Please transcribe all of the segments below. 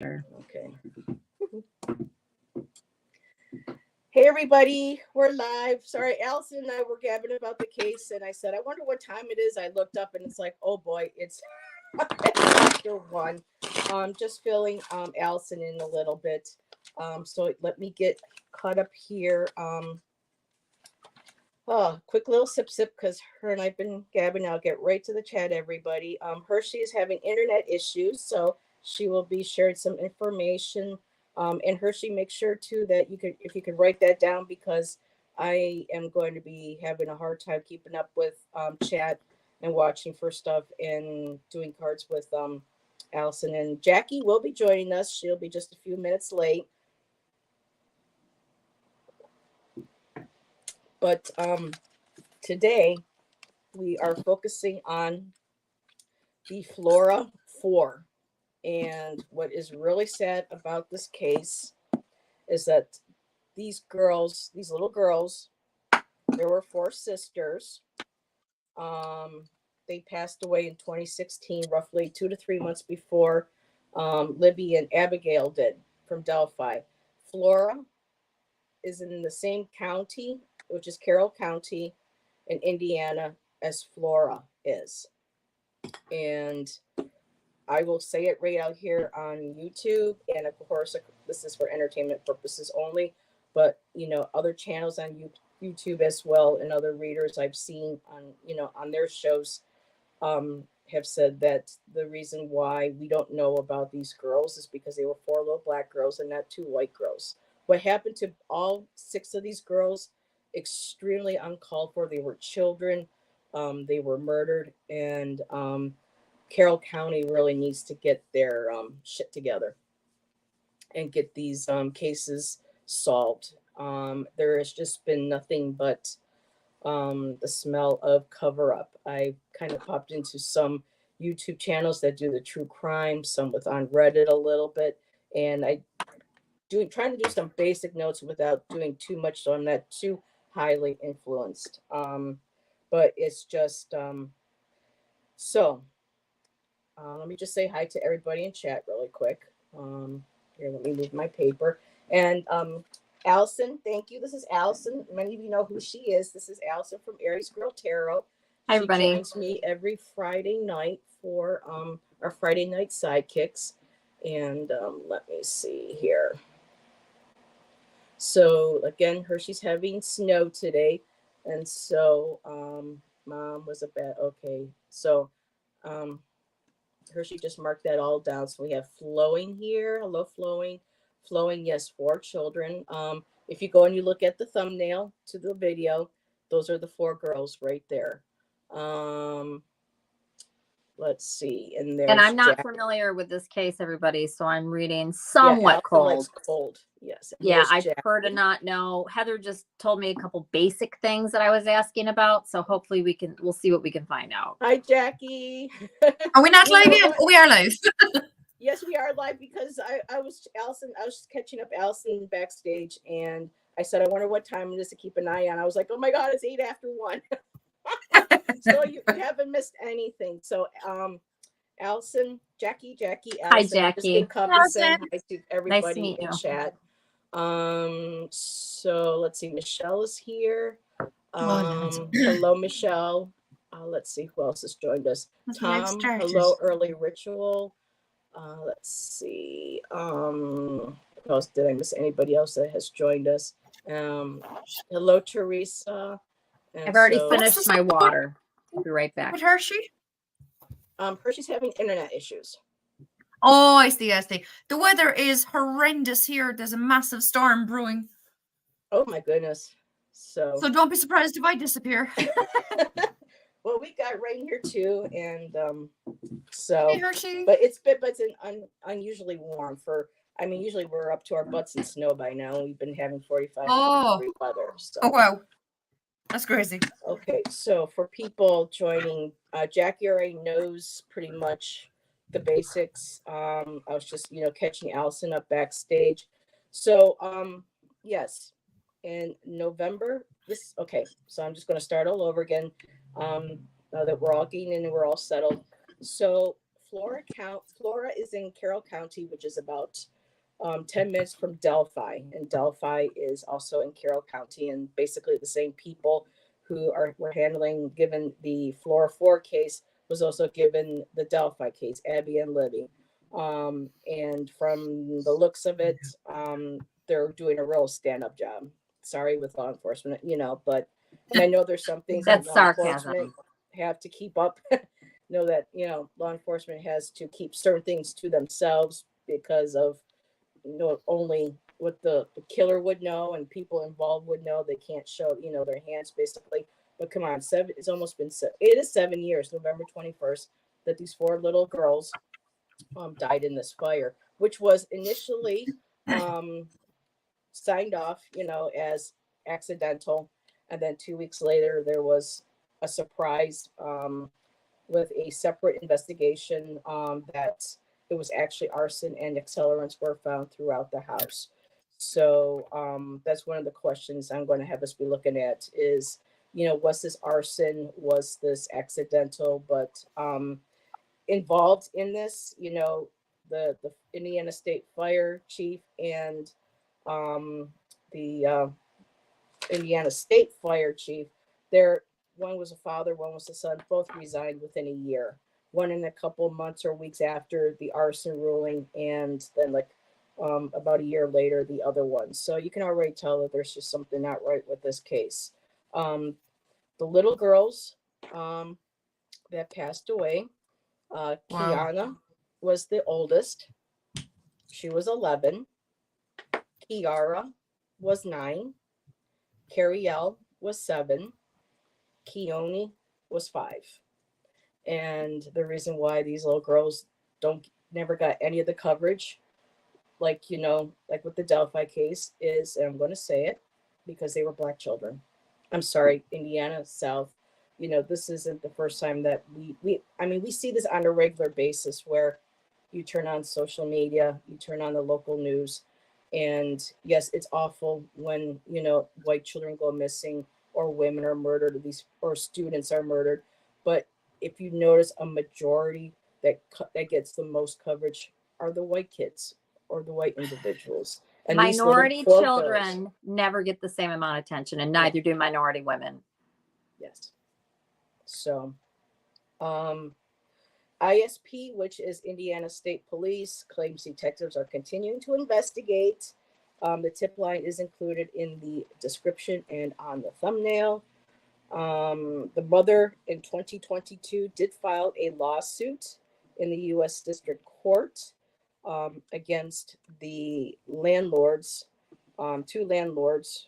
Okay. Hey everybody, we're live. Sorry, Allyson and I were gabbing about the case, and I said, I wonder what time it is. I looked up, and it's like, oh boy, it's after 1. Just filling Allyson in a little bit. So let me get caught up here. Quick little sip because her and I've been gabbing. I'll get right to the chat, everybody. Hershe is having internet issues, so she will be sharing some information. And Hershe, make sure too that if you could write that down, because I am going to be having a hard time keeping up with chat and watching for stuff and doing cards with Allyson. And Jackie will be joining us. She'll be just a few minutes late. But today we are focusing on the Flora Four. And what is really sad about this case is that these little girls, there were 4 sisters. They passed away in 2016, roughly 2 to 3 months before Liberty and Abigail did, from Delphi. Flora is in the same county, which is Carroll County in Indiana, as Flora is. And I will say it right out here on YouTube. And of course, this is for entertainment purposes only, but other channels on YouTube as well, and other readers I've seen on their shows have said that the reason why we don't know about these girls is because they were 4 little black girls and not 2 white girls. What happened to all 6 of these girls? Extremely uncalled for. They were children. They were murdered, and Carroll County really needs to get their shit together and get these cases solved. There has just been nothing but the smell of cover up. I kind of popped into some YouTube channels that do the true crime, some with on Reddit a little bit, and trying to do some basic notes without doing too much, so I'm not too highly influenced. But it's just let me just say hi to everybody in chat really quick. Here, let me move my paper. And Allyson, thank you. This is Allyson. Many of you know who she is. This is Allyson from Aries Girl Tarot. Hi, everybody. She joins me every Friday night for our Friday night sidekicks. And let me see here. So again, Hershe's having snow today, and so Mom was okay. So Hershe just marked that all down. So we have Flowing here. Hello, Flowing. Flowing, yes, 4 children. If you go and you look at the thumbnail to the video, those are the 4 girls right there. Let's see. And I'm not familiar with this case, everybody, so I'm reading somewhat cold. Cold. Yes. Yeah, I prefer to not know. Heather just told me a couple basic things that I was asking about, so hopefully we'll see what we can find out. Hi, Jackie. Are we not live yet? We are live. Yes, we are live, because I was catching up Allyson backstage, and I said, I wonder what time it is to keep an eye on. I was like, oh my God, it's 8 after 1. So you haven't missed anything. So Allyson, Jackie, Allyson. Hi, Jackie. Hi to everybody nice in chat. So let's see, Michelle is here. Hello, Michelle. Let's see who else has joined us. Tom, hello, Early Ritual. Let's see. Who else? Did I miss anybody else that has joined us? Hello, Teresa. I've already finished my water. I'll be right back. With Hershe? Hershe's having internet issues. Oh, I see. The weather is horrendous here. There's a massive storm brewing. Oh my goodness. So don't be surprised if I disappear. Well, we got rain here too, and so hey, Hershe. But it's unusually warm usually we're up to our butts in snow by now. We've been having 45 degree weather. So. Oh wow. That's crazy. Okay, so for people joining, Jackie already knows pretty much the basics. I was just, catching Allyson up backstage. So, yes, in November, so I'm just going to start all over again. Now that we're all getting in and we're all settled. So Flora is in Carroll County, which is about 10 minutes from Delphi, and Delphi is also in Carroll County, and basically the same people who were handling, given the Flora Four case, was also given the Delphi case, Abby and Libby. And from the looks of it, they're doing a real stand-up job. Sorry with law enforcement, but and I know there's some things that That's law sarcasm. enforcement have to keep up. Know that, law enforcement has to keep certain things to themselves because of, only what the killer would know and people involved would know. They can't show, their hands basically. But come on, it's almost been, it is 7 years, November 21st, that these 4 little girls died in this fire, which was initially signed off, as accidental. And then 2 weeks later, there was a surprise with a separate investigation that it was actually arson and accelerants were found throughout the house. So that's one of the questions I'm going to have us be looking at is, was this arson? Was this accidental? But involved in this, the Indiana State Fire Chief and the Indiana State Fire Chief, one was a father, one was a son, both resigned within a year. One in a couple months or weeks after the arson ruling, and then about a year later, the other one. So you can already tell that there's just something not right with this case. The little girls that passed away, Keyana was the oldest. She was 11. Keyara was 9. Kerriele was 7. Kionnie was 5. And the reason why these little girls never got any of the coverage, like with the Delphi case, is, and I'm going to say it because they were Black children. I'm sorry, Indiana South. This isn't the first time that we see this on a regular basis where you turn on social media, you turn on the local news, and yes, it's awful when, white children go missing or women are murdered, or students are murdered. But if you notice, a majority that gets the most coverage are the white kids or the white individuals. And minority children never get the same amount of attention, and neither do minority women. Yes. So, ISP, which is Indiana State Police, claims detectives are continuing to investigate. The tip line is included in the description and on the thumbnail. The mother in 2022 did file a lawsuit in the U.S. District Court against the landlords, 2 landlords,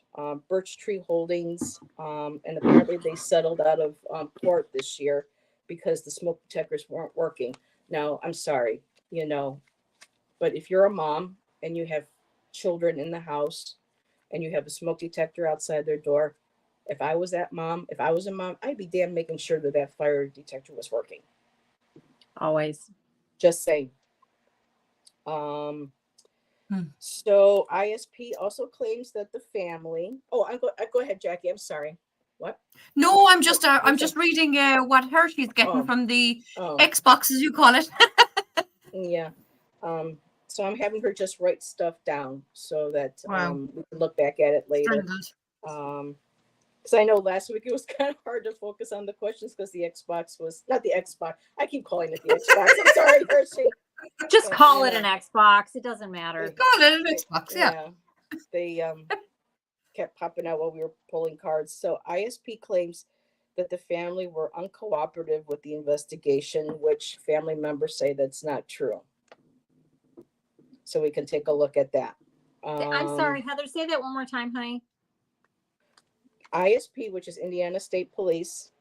Birch Tree Holdings, and apparently they settled out of court this year because the smoke detectors weren't working. Now, I'm sorry, but if you're a mom and you have children in the house and you have a smoke detector outside their door, if I was a mom, I'd be damn making sure that fire detector was working. Always. Just saying. So ISP also claims that the family. Oh, go ahead, Jackie. I'm sorry. What? No, I'm just reading what Hershe's getting from the Xbox, as you call it. Yeah. So I'm having her just write stuff down so that we can look back at it later. Because I know last week it was kind of hard to focus on the questions because the Xbox was not the Xbox. I keep calling it the Xbox. I'm sorry, Hershe. Just call it an Xbox. It doesn't matter. Call it an Xbox. Yeah. They kept popping out while we were pulling cards. So ISP claims that the family were uncooperative with the investigation, which family members say that's not true. So we can take a look at that. I'm sorry, Heather, say that one more time, honey. ISP, which is Indiana State Police,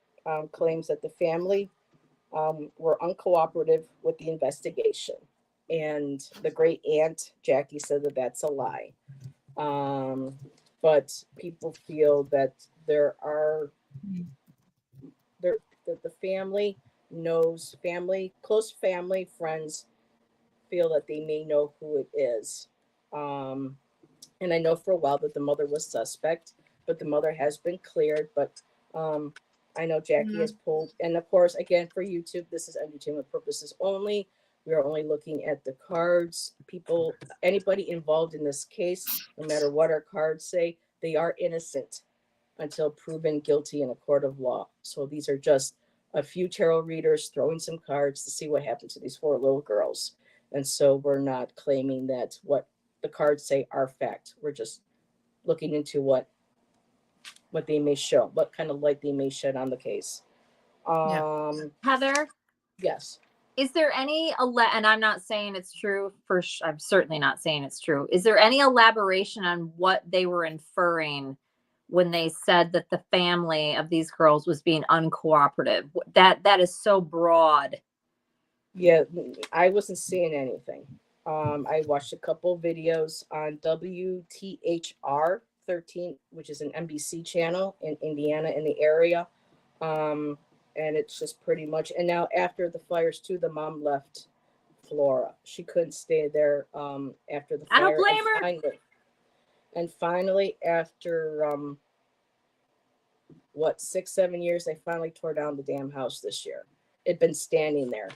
claims that the family were uncooperative with the investigation. And the great aunt, Jackie, said that that's a lie. But people feel that that the family knows, close family, friends feel that they may know who it is. And I know for a while that the mother was suspect, but the mother has been cleared. But I I know Jackie has pulled, and of course, again, for YouTube, this is entertainment purposes only. We are only looking at the cards. People, anybody involved in this case, no matter what our cards say, they are innocent until proven guilty in a court of law. So these are just a few tarot readers throwing some cards to see what happened to these 4 little girls. And so we're not claiming that what the cards say are fact. We're just looking into what they may show, what kind of light they may shed on the case. Heather, Yes. is there any, and I'm not saying it's true I'm certainly not saying it's true. Is there any elaboration on what they were inferring when they said that the family of these girls was being uncooperative? That is so broad. Yeah, I wasn't seeing anything. I watched a couple videos on WTHR 13, which is an NBC channel in Indiana in the area. And it's just pretty much, and now after the fires too, the mom left Flora. She couldn't stay there after the fire. I don't blame her. And finally, after 6-7 years, they finally tore down the damn house this year. It'd been standing there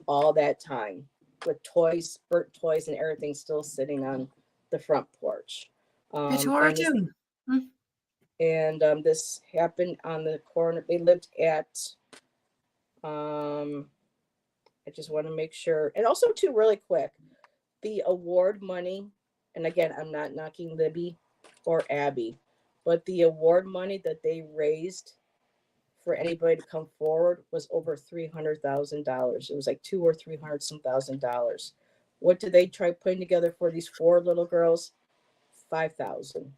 all that time with toys, burnt toys and everything still sitting on the front porch. And this happened on the corner. They lived at, I just want to make sure. And also too, really quick, the award money, and again, I'm not knocking Libby or Abby, but the award money that they raised for anybody to come forward was over $300,000. It was like $200,000 or $300,000. What did they try putting together for these 4 little girls? $5,000.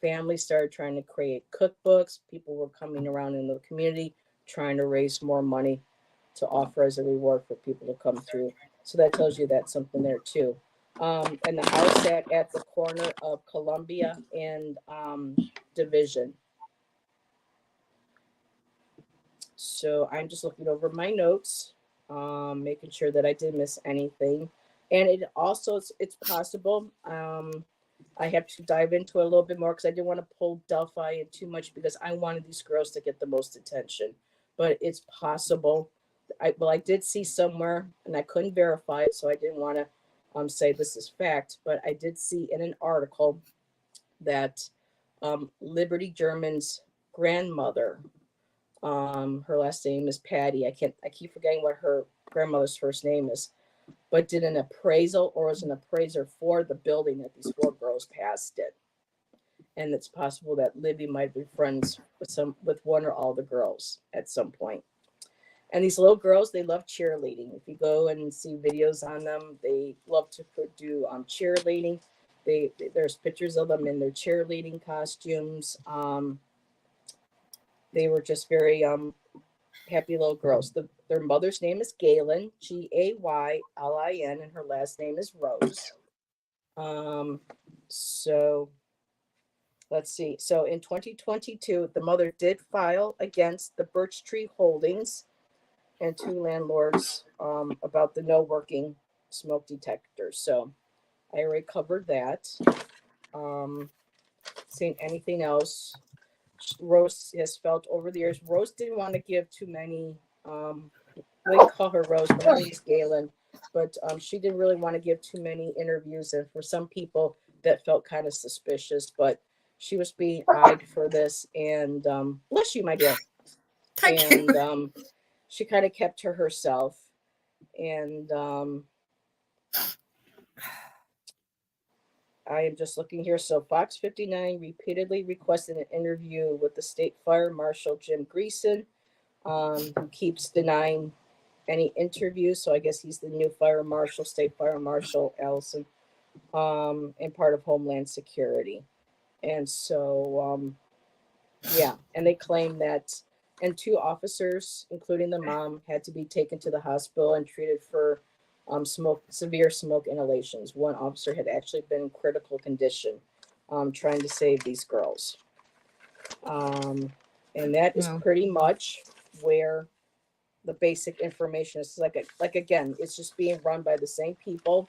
Families started trying to create cookbooks. People were coming around in the community trying to raise more money to offer as a reward for people to come through. So that tells you that's something there too. And the house sat at the corner of Columbia and Division. So I'm just looking over my notes, making sure that I didn't miss anything. And it also, it's possible. I have to dive into it a little bit more because I didn't want to pull Delphi in too much because I wanted these girls to get the most attention. But it's possible. I did see somewhere, and I couldn't verify it, so I didn't want to say this is fact. But I did see in an article that Liberty German's grandmother, her last name is Patty. I keep forgetting what her grandmother's first name is, but did an appraisal or was an appraiser for the building that these 4 girls passed it. And it's possible that Libby might be friends with one or all the girls at some point. And these little girls, they love cheerleading. If you go and see videos on them, they love to do cheerleading. There's pictures of them in their cheerleading costumes. They were just very happy little girls. Their mother's name is Gaylin, Gaylin, and her last name is Rose. So let's see. So in 2022, the mother did file against the Birch Tree Holdings and 2 landlords about the no working smoke detectors. So I already covered that. Seeing anything else? Rose has felt over the years. Rose didn't want to give too many. We call her Rose, but her name is Gaylin. But she didn't really want to give too many interviews, and for some people, that felt kind of suspicious. But she was being eyed for this, and bless you, my dear. Thank you. She kind of kept to herself, and I am just looking here. So Fox 59 repeatedly requested an interview with the state fire marshal, Jim Greason, who keeps denying any interviews. So I guess he's the new fire marshal, state fire marshal, Allyson, and part of Homeland Security. And so, yeah, and they claim that, and 2 officers, including the mom, had to be taken to the hospital and treated for severe smoke inhalations. 1 officer had actually been in critical condition, trying to save these girls. And that is pretty much where the basic information is. Like again, it's just being run by the same people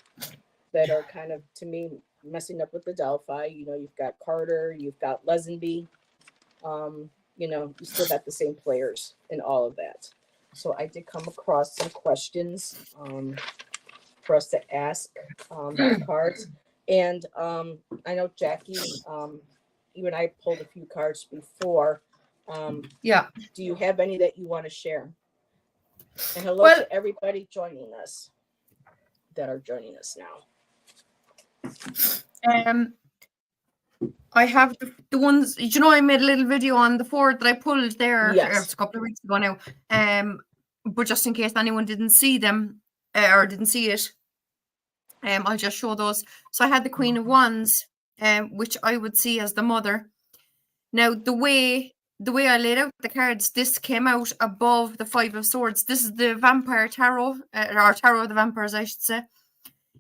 that are kind of, to me, messing up with the Delphi. You know, you've got Carter, you've got Lesenby, you still got the same players and all of that. So I did come across some questions for us to ask these cards. And I know Jackie, you and I pulled a few cards before. Yeah. Do you have any that you want to share? And hello Well, to everybody joining us that are joining us now. I have the ones, you know, I made a little video on the 4 that I pulled there Yes. a couple of weeks ago now. But just in case anyone didn't see them or didn't see it, I'll just show those. So I had the Queen of Wands, which I would see as the mother. Now, the way I laid out the cards, this came out above the 5 of Swords. This is the Vampire Tarot, or Tarot of the Vampires, I should say.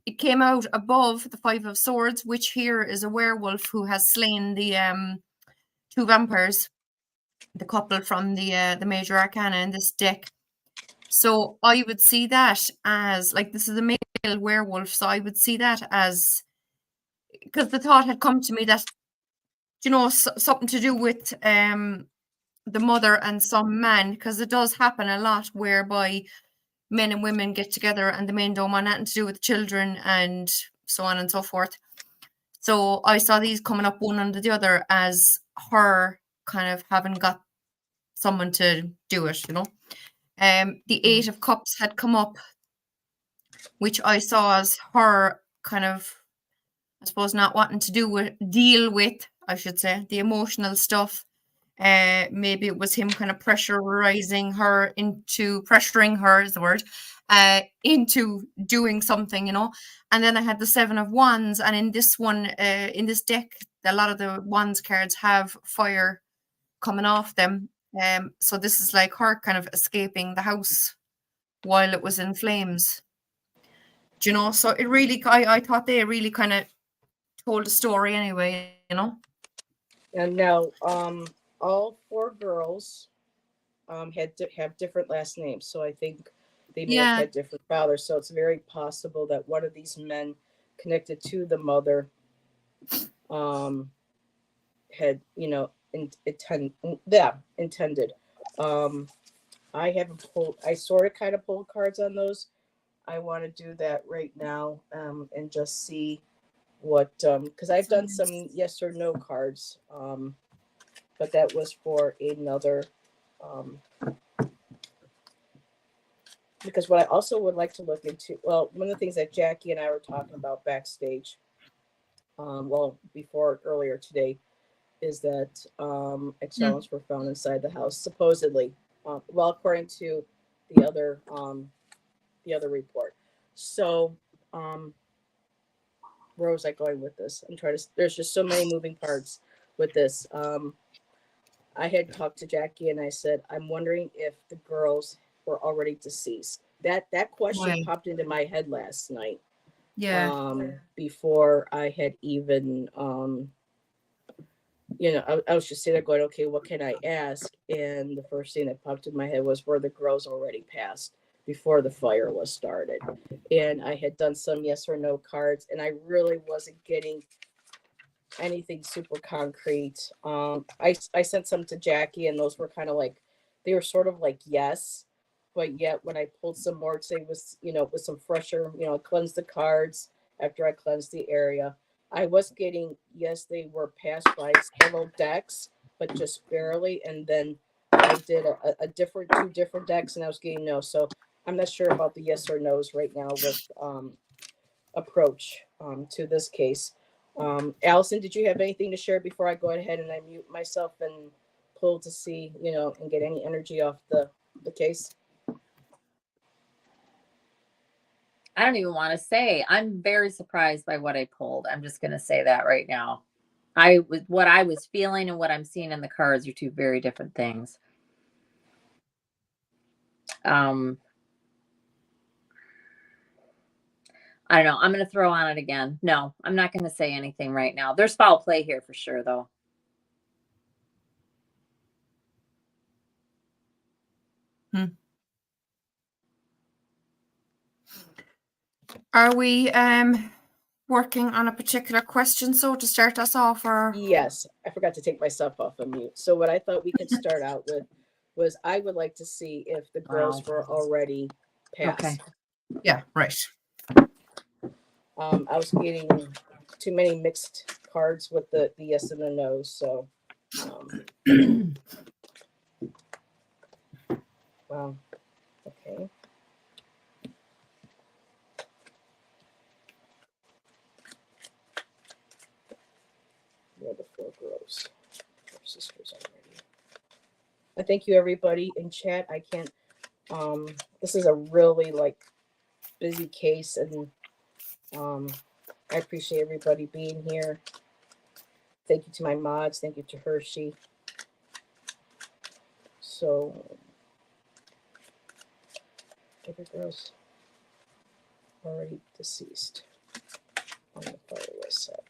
It came out above the 5 of Swords, which here is a werewolf who has slain the 2 vampires, the couple from the Major Arcana in this deck. So I would see that as, like, this is a male werewolf, so I would see that as, because the thought had come to me that, you know, something to do with the mother and some man, because it does happen a lot whereby men and women get together and the men don't want nothing to do with children and so on and so forth. So I saw these coming up one under the other as her kind of having got someone to do it, you know. The 8 of Cups had come up, which I saw as her kind of, I suppose, not wanting to deal with, I should say, the emotional stuff. Maybe it was him kind of pressuring her is the word, into doing something, you know. And then I had the 7 of Wands, and in this one, in this deck, a lot of the Wands cards have fire coming off them. So this is like her kind of escaping the house while it was in flames. Do you know? So it really, I thought they really kind of told a story anyway, you know. And now, all 4 girls have different last names, so I think they may have had different fathers. So it's very possible that one of these men connected to the mother had, you know, intended. I haven't pulled. I sort of kind of pulled cards on those. I want to do that right now and just see what, because I've done some yes or no cards, but that was for another. Because what I also would like to look into, well, one of the things that Jackie and I were talking about backstage, before earlier today, is that externals were found inside the house, supposedly. According to the other report. So, where was I going with this? There's just so many moving parts with this. I had talked to Jackie and I said, I'm wondering if the girls were already deceased. That question popped into my head last night. Yeah. Before I had even, I was just sitting there going, okay, what can I ask? And the first thing that popped in my head was, were the girls already passed before the fire was started? And I had done some yes or no cards, and I really wasn't getting anything super concrete. I sent some to Jackie, and those were kind of like, they were sort of like yes, but yet when I pulled some more, say was, with some fresher, cleanse the cards after I cleansed the area, I was getting, yes, they were passed by several decks, but just barely. And then I did a different 2 different decks, and I was getting no. So I'm not sure about the yes or no's right now with approach to this case. Allyson, did you have anything to share before I go ahead and I mute myself and pull to see, and get any energy off the case? I don't even want to say. I'm very surprised by what I pulled. I'm just going to say that right now. What I was feeling and what I'm seeing in the cards are 2 very different things. I don't know. I'm going to throw on it again. No, I'm not going to say anything right now. There's foul play here for sure, though. Are we working on a particular question, so to start us off, or Yes, I forgot to take myself off of mute. So what I thought we could start out with was I would like to see if the girls were already passed. Okay. yeah, right. I was getting too many mixed cards with the yes and the no. So, wow. Okay. Where the 4 girls? 4 sisters already. I thank you everybody in chat. I can't. This is a really like busy case, and I appreciate everybody being here. Thank you to my mods. Thank you to Hershe. So, every girl's already deceased on the fire list set.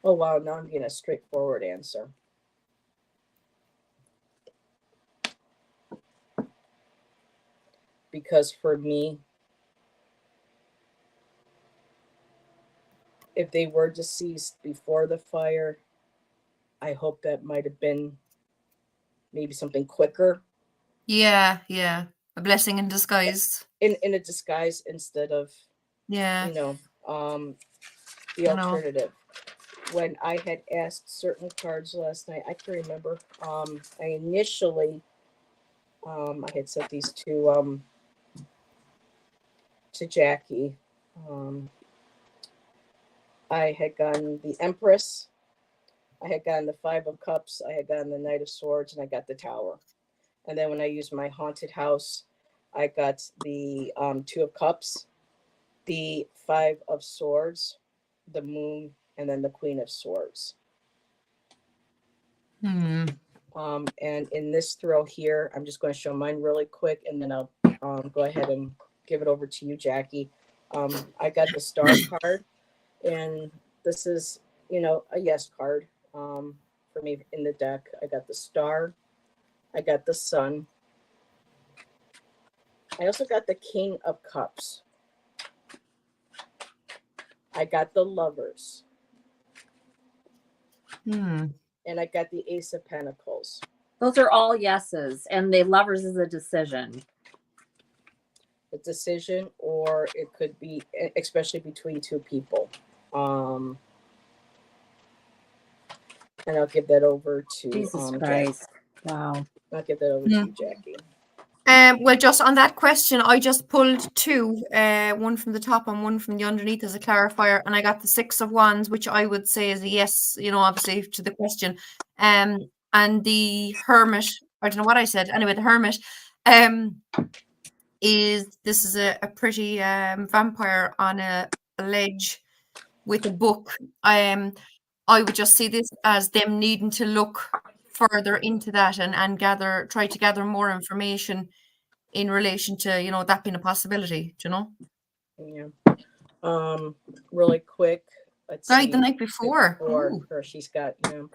Oh wow, now I'm getting a straightforward answer. Because for me, if they were deceased before the fire, I hope that might have been maybe something quicker. Yeah, yeah. A blessing in disguise. In a disguise instead of, Yeah. you know, the I know. alternative. When I had asked certain cards last night, I can remember. I initially, I had sent these to Jackie. I had gotten the Empress. I had gotten the 5 of Cups. I had gotten the Knight of Swords, and I got the Tower. And then when I used my haunted house, I got the 2 of Cups, the 5 of Swords, the Moon, and then the Queen of Swords. And in this throw here, I'm just going to show mine really quick, and then I'll go ahead and give it over to you, Jackie. I got the Star card, and this is, you know, a yes card for me in the deck. I got the Star. I got the Sun. I also got the King of Cups. I got the Lovers. And I got the Ace of Pentacles. Those are all yeses, and the Lovers is a decision. A decision, or it could be, especially between 2 people. And I'll give that over to Jesus Jackie. Christ. Wow. I'll give that over to you, Jackie. Well, just on that question, I just pulled 2, one from the top and one from the underneath as a clarifier, and I got the 6 of Wands, which I would say is a yes, you know, obviously to the question. And the Hermit, I don't know what I said. Anyway, the Hermit is a pretty vampire on a ledge with a book. I would just see this as them needing to look further into that and try to gather more information in relation to, you know, that being a possibility, do you know? Yeah. Really quick. Let's Died see. the night before. Her, she's got, you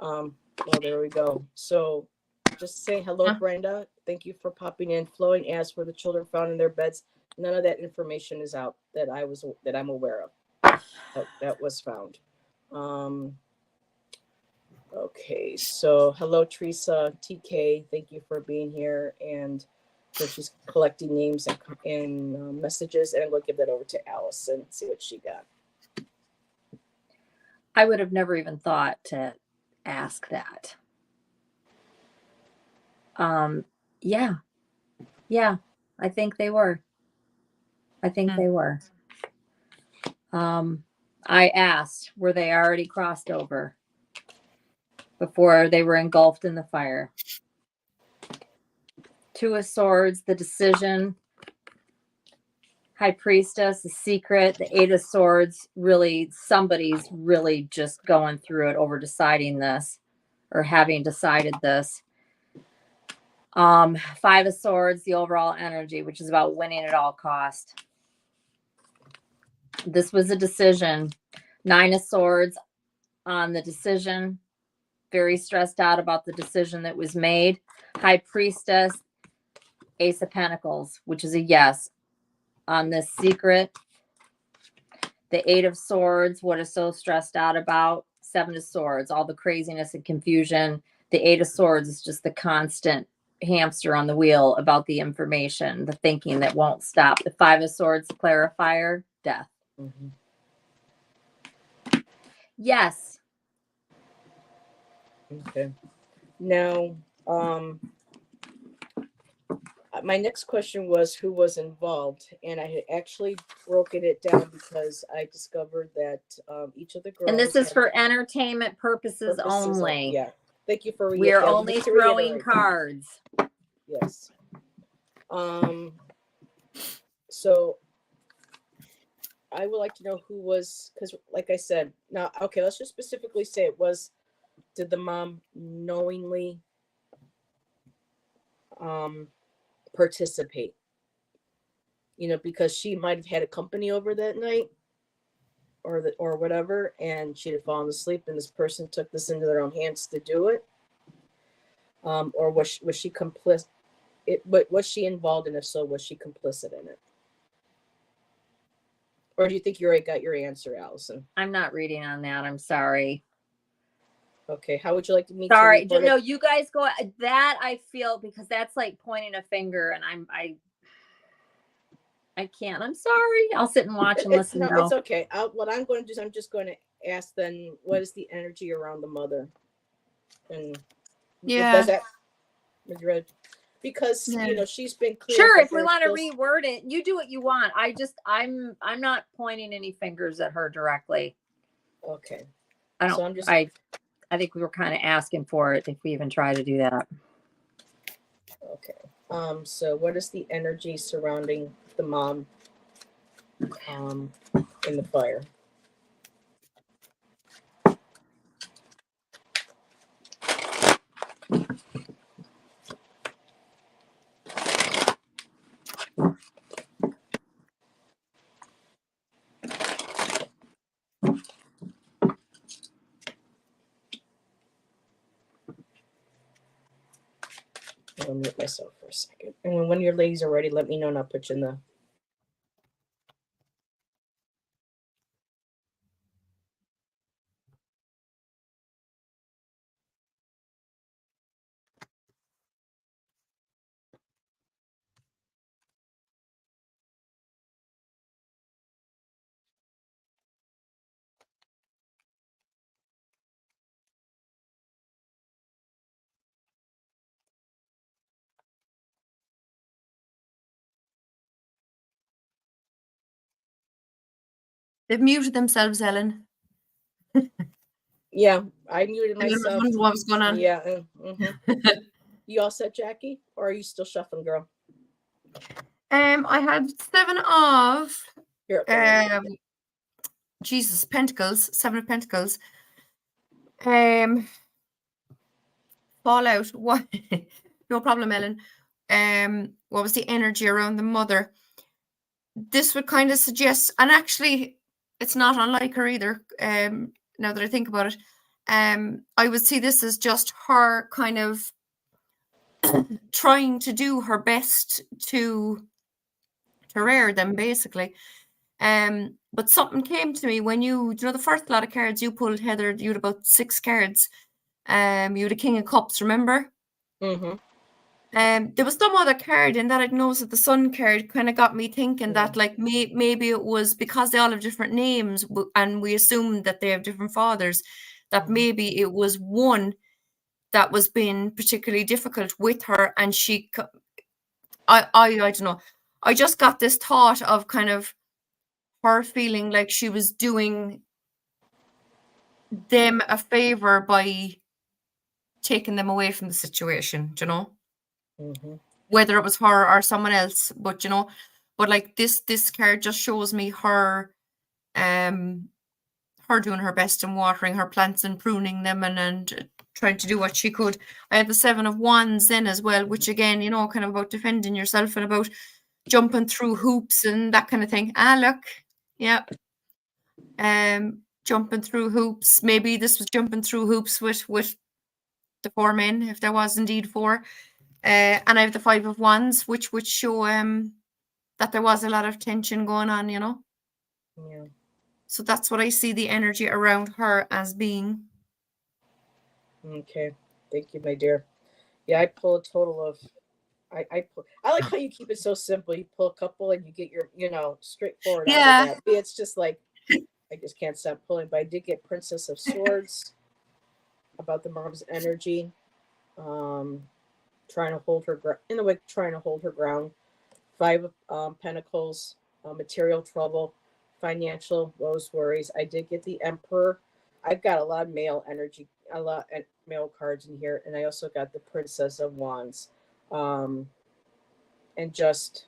know. Well, there we go. So just say hello, Brenda. Thank you for popping in. Flowing asked were the children found in their beds. None of that information is out that I'm aware of. That was found. Okay, so hello, Teresa, TK. Thank you for being here. And so she's collecting names and messages, and I'm going to give that over to Allyson, see what she got. I would have never even thought to ask that. Yeah, I think they were. I asked, were they already crossed over before they were engulfed in the fire? 2 of Swords, the decision. High Priestess, the secret. The 8 of Swords, really, somebody's really just going through it over deciding this or having decided this. 5 of Swords, the overall energy, which is about winning at all cost. This was a decision. 9 of Swords, on the decision, very stressed out about the decision that was made. High Priestess, Ace of Pentacles, which is a yes. On this secret, the Eight of Swords, what is so stressed out about? Seven of Swords, all the craziness and confusion. The Eight of Swords is just the constant hamster on the wheel about the information, the thinking that won't stop. The Five of Swords, clarifier, death. Mhm. Yes. Okay. Now, my next question was who was involved, and I had actually broken it down because I discovered that each of the girls. And this is had for entertainment purposes only. Yeah. Thank you for We are yeah, only just to throwing reiterate. cards. Yes. So I would like to know who was, because like I said, now, okay, let's just specifically say it was, did the mom knowingly participate? You know, because she might have had a company over that night or whatever, and she'd have fallen asleep and this person took this into their own hands to do it. Or was she complicit? Was she involved, and if so, was she complicit in it? Or do you think you already got your answer, Allyson? I'm not reading on that. I'm sorry. Okay, how would you like me Sorry. to No, you guys go. That I feel, because that's like pointing a finger, and I can't. I'm sorry. I'll sit and watch and listen. No, it's okay. What I'm going to do is I'm just going to ask then, what is the energy around the mother? And Yeah. Because you know, she's been clear. Sure, if we want to reword it, you do what you want. I'm not pointing any fingers at her directly. Okay. I don't. So I think we were kind of asking for it if we even try to do that. Okay. So what is the energy surrounding the mom in the fire? I'll mute myself for a second. And when your ladies are ready, let me know and I'll put you in the. They've muted themselves, Ellen. Yeah, I muted I was myself. wondering what was going on. Yeah. You all set, Jackie? Or are you still shuffling, girl? I had seven of Here, Jesus, Pentacles, Seven of Pentacles. Fallout. What? No problem, Ellen. What was the energy around the mother? This would kind of suggest, and actually, it's not unlike her either. Now that I think about it, I would see this as just her kind of trying to do her best to rear them, basically. But something came to me when you know the first lot of cards you pulled, Heather. You had about 6 cards. You had a King of Cups, remember? Mm-hmm. There was some other card in that I noticed that the Sun card kind of got me thinking that like maybe it was because they all have different names and we assumed that they have different fathers, that maybe it was one that was being particularly difficult with her, and she, I don't know. I just got this thought of kind of her feeling like she was doing them a favor by taking them away from the situation, you know? Mm-hmm. Whether it was her or someone else, but you know, but like this card just shows me her her doing her best and watering her plants and pruning them and trying to do what she could. I had the 7 of Wands then as well, which again, you know, kind of about defending yourself and about jumping through hoops and that kind of thing. Look, yeah. jumping through hoops. Maybe this was jumping through hoops with the 4 men, if there was indeed 4. And I have the 5 of Wands, which would show that there was a lot of tension going on, you know. Yeah. So that's what I see the energy around her as being. Okay. Thank you, my dear. Yeah, I pull a total of. I like how you keep it so simple. You pull a couple and you get your, straightforward out Yeah. of that. It's just like I just can't stop pulling. But I did get Princess of Swords about the mom's energy, trying to hold her in a way, trying to hold her ground. 5 of Pentacles, material trouble, financial woes, worries. I did get the Emperor. I've got a lot of male energy, a lot of male cards in here, and I also got the Princess of Wands. And just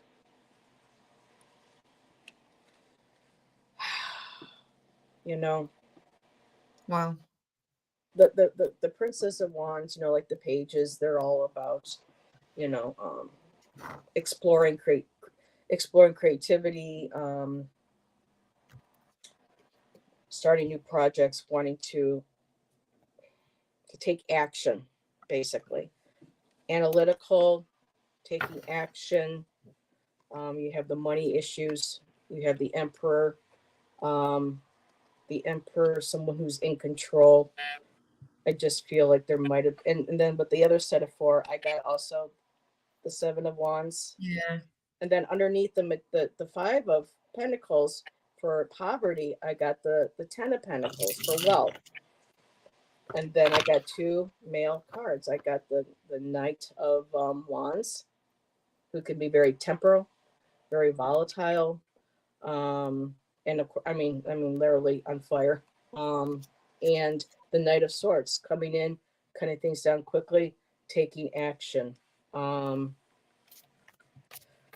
Wow. the Princess of Wands, like the pages, they're all about exploring creativity, starting new projects, wanting to take action, basically analytical, taking action. You have the money issues. You have the Emperor. Someone who's in control. I just feel like there might have, and then with the other set of 4, I got also the 7 of Wands. Yeah. And then underneath the 5 of Pentacles for poverty, I got the 10 of Pentacles for wealth. And then I got 2 male cards. I got the Knight of Wands, who can be very temporal, very volatile, and of course, I mean, literally on fire. And the Knight of Swords coming in, cutting things down quickly, taking action.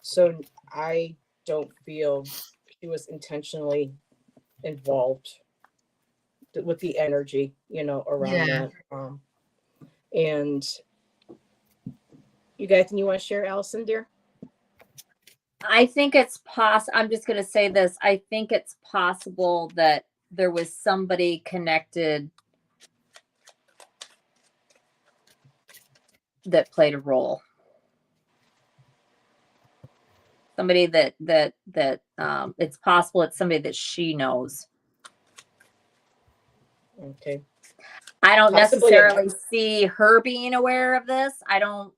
So I don't feel she was intentionally involved with the energy, around that. And you guys, you want to share, Allyson, dear? I think it's possible. I'm just going to say this. I think it's possible that there was somebody connected that played a role. Somebody that it's possible it's somebody that she knows. Okay. I don't Possibly necessarily see her being aware of this. I don't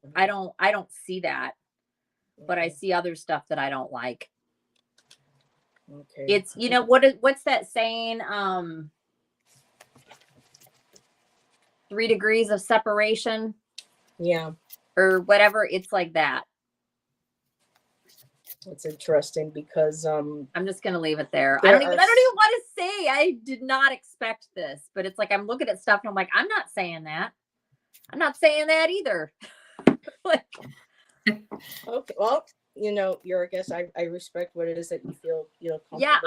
see that. But I see other stuff that I don't like. Okay. It's, what's that saying? 3 degrees of separation. Yeah. Or whatever. It's like that. It's interesting because I'm just gonna leave it there. I don't even want to say I did not expect this, but it's like I'm looking at stuff and I'm like, I'm not saying that. I'm not saying that either. Like, okay, well, you're a guest. I respect what it is that you feel, comfortable yeah,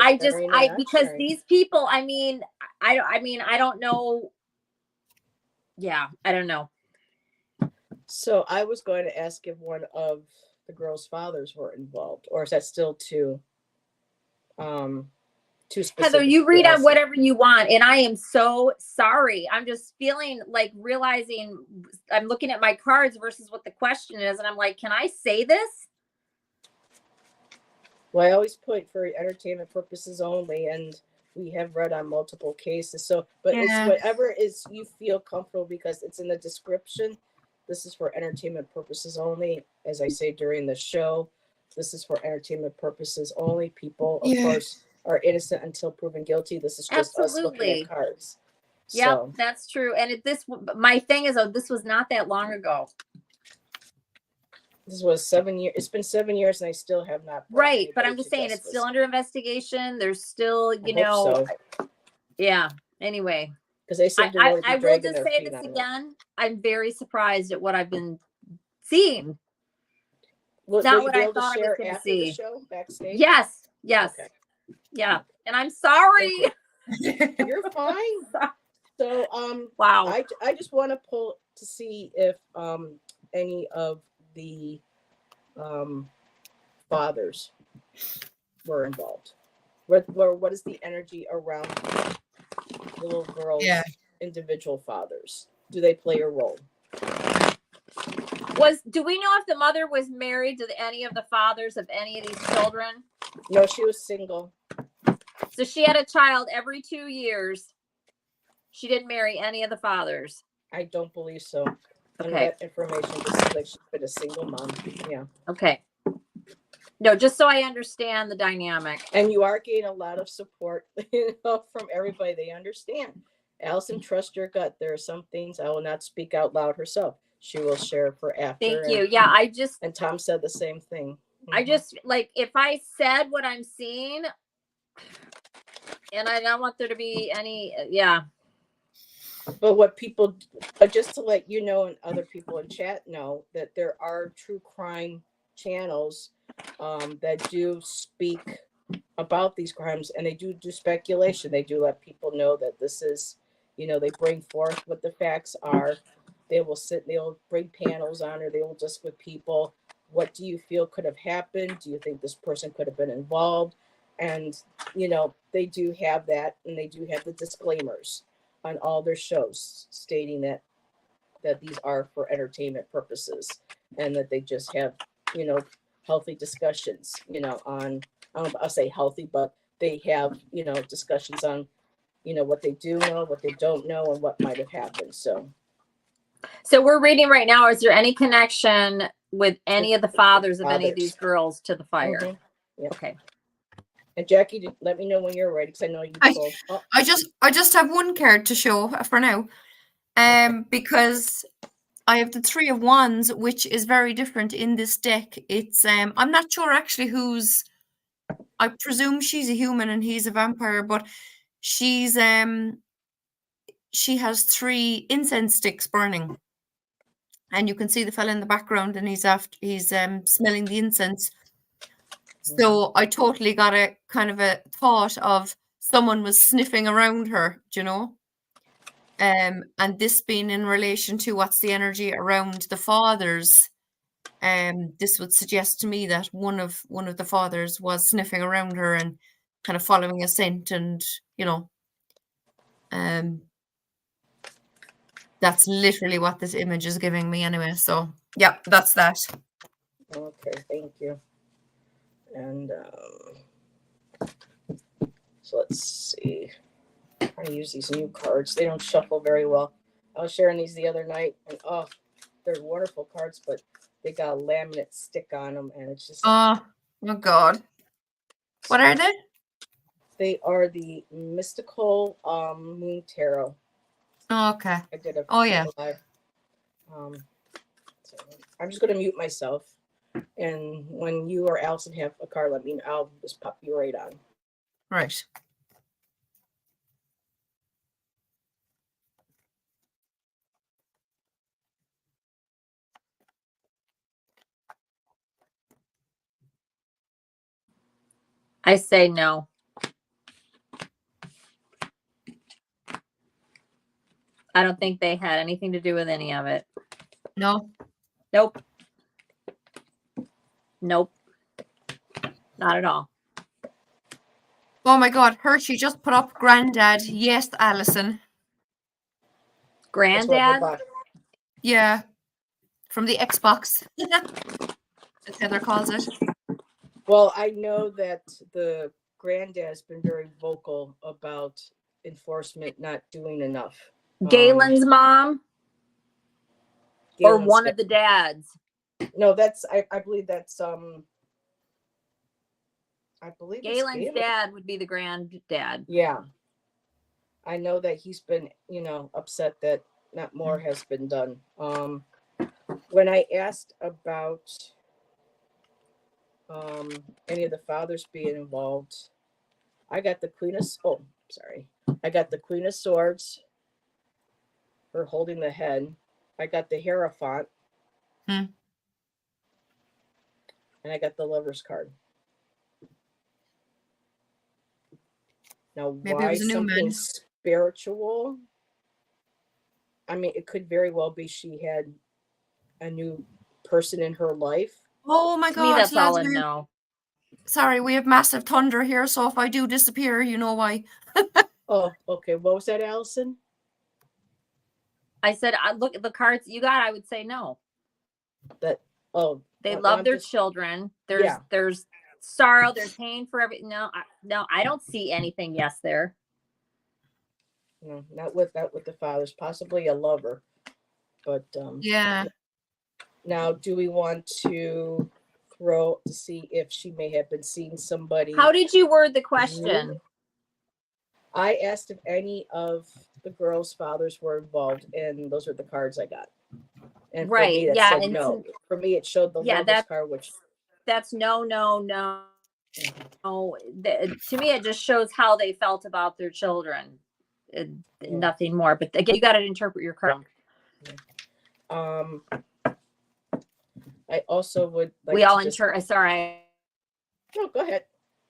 because sharing. these people, I don't know. Yeah, I don't know. So I was going to ask if one of the girls' fathers were involved, or is that still too specific? Heather, you read on whatever you want, and I am so sorry. I'm just feeling like realizing I'm looking at my cards versus what the question is, and I'm like, can I say this? Well, I always put for entertainment purposes only, and we have read on multiple cases. So, but it's whatever is you feel comfortable, because it's in the description. This is for entertainment purposes only. As I say during the show, this is for entertainment purposes only. People, of course, are innocent until proven guilty. This is just us looking at cards. Yeah, that's true. And my thing is, this was not that long ago. This was 7 years. It's been 7 years, and I still have not. Right, but I'm just saying it's still under investigation. There's still, so. Yeah. Anyway, because they said I will just say this again. I'm very surprised at what I've been seeing. Not what I thought I was going to see. The show, backstage? Yes. Okay. Yeah, and I'm sorry. You're fine. So, wow. I just want to pull to see if any of the fathers were involved. What is the energy around the little girls' Yeah. individual fathers? Do they play a role? Do we know if the mother was married to any of the fathers of any of these children? No, she was single. So she had a child every 2 years. She didn't marry any of the fathers. I don't believe so. And Okay. that information just seems like she's been a single mom. Yeah. Okay. No, just so I understand the dynamic. And you are getting a lot of support, from everybody. They understand. Allyson, trust your gut. There are some things I will not speak out loud herself. She will share for after. Thank you. Yeah, And Tom said the same thing. I just, like, if I said what I'm seeing, and I don't want there to be any, yeah. But what people, just to let you know, and other people in chat know, that there are true crime channels that do speak about these crimes, and they do speculation. They do let people know that this is, they bring forth what the facts are. They will bring panels on, or they will just with people. What do you feel could have happened? Do you think this person could have been involved? And, they do have that, and they do have the disclaimers on all their shows stating that these are for entertainment purposes, and that they just have, healthy discussions, on, I'll say healthy, but they have, discussions on, what they do know, what they don't know, and what might have happened. So we're reading right now. Is there any connection with any of the fathers of any of these girls to the fire? Mhm. Yeah. Okay. And Jackie, let me know when you're ready, because I know you told. Oh, I just have one card to show for now, because I have the Three of Wands, which is very different in this deck. It's I'm not sure actually who's. I presume she's a human and he's a vampire, but she's she has 3 incense sticks burning, and you can see the fella in the background, and he's smelling the incense. So I totally got a kind of a thought of someone was sniffing around her, and this being in relation to what's the energy around the fathers. This would suggest to me that one of the fathers was sniffing around her and kind of following a scent, and that's literally what this image is giving me anyway. So yeah, that's that. Okay, thank you. And so let's see. I'm trying to use these new cards. They don't shuffle very well. I was sharing these the other night, and they're wonderful cards, but they got a laminate stick on them, and it's just. Oh God. What are they? They are the Mystical Moon Tarot. Oh, okay. I did a yeah. live. So I'm just going to mute myself. And when you or Allyson have a card, let me know. I'll just pop you right on. Right. I say no. I don't think they had anything to do with any of it. No. Nope. Nope. Not at all. Oh my God, Hershe just put up Granddad. Yes, Allyson. Granddad? Yeah. From the Xbox. As Heather calls it. Well, I know that the granddad has been very vocal about enforcement not doing enough. Galen's mom? Or Galen's one of the dads? No, that's I believe that's I believe Galen's dad would be the granddad. Yeah. I know that he's been, upset that not more has been done. When I asked about any of the fathers being involved, I got the Queen of Swords, her holding the head. I got the Hierophant. And I got the Lover's card. Now, Maybe why it was a new something man. spiritual? I mean, it could very well be she had a new person in her life. Oh my To me, God. that's all a lads, no. Sorry, we have massive thunder here, so if I do disappear, you know why. Oh, okay. What was that, Allyson? I said, look at the cards you got. I would say no. That They well, love I'm their just- children. Yeah. There's sorrow. There's pain for every. No, I don't see anything. Yes, there. No, not with the fathers. Possibly a lover, but Yeah. now, do we want to throw to see if she may have been seeing somebody? How did you word the question? I asked if any of the girls' fathers were involved, and those are the cards I got. And for Right, me, that yeah, said and no. For me, it showed the yeah, lovers card, which That's no. To me, it just shows how they felt about their children. Nothing more. But again, you got to interpret your card. I also would like We all to just, interpret. Sorry, no, go ahead.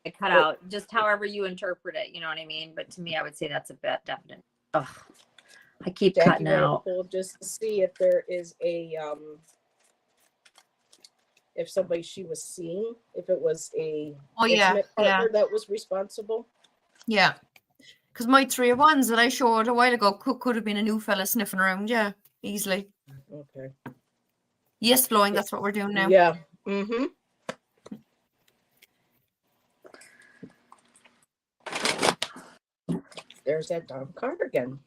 I cut out. Just however you interpret it. You know what I mean? But to me, I would say that's a bit definite. Ugh, I keep Jackie, cutting you wanna out. pull just to see if there is a if somebody she was seeing, if it was a intimate partner that was responsible. Yeah. Because my 3 of Wands that I showed a while ago could have been a new fella sniffing around. Yeah, easily. Okay. Yes, blowing. That's what we're doing now. Yeah. Mm-hmm. There's that darn card again.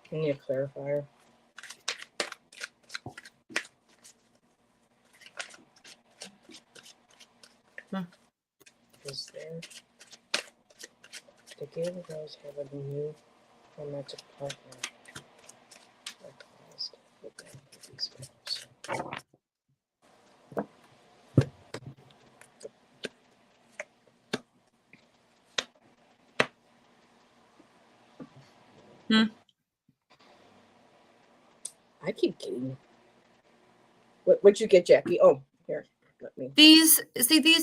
I need a clarifier. Is there? The game girls have a new romantic partner. What caused the death of these girls? I keep getting. What'd you get, Jackie? Oh, here. Let me. These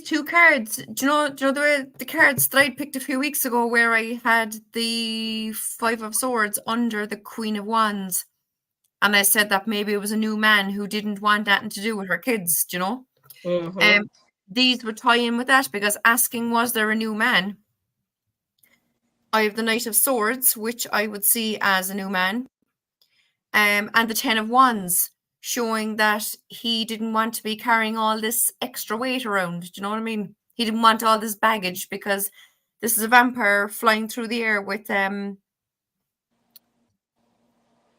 2 cards. Do you know the cards that I picked a few weeks ago where I had the 5 of Swords under the Queen of Wands, and I said that maybe it was a new man who didn't want that to do with her kids. Do you know? Mm-hmm. These would tie in with that because asking, was there a new man? I have the Knight of Swords, which I would see as a new man, and the 10 of Wands, showing that he didn't want to be carrying all this extra weight around. Do you know what I mean? He didn't want all this baggage because this is a vampire flying through the air with I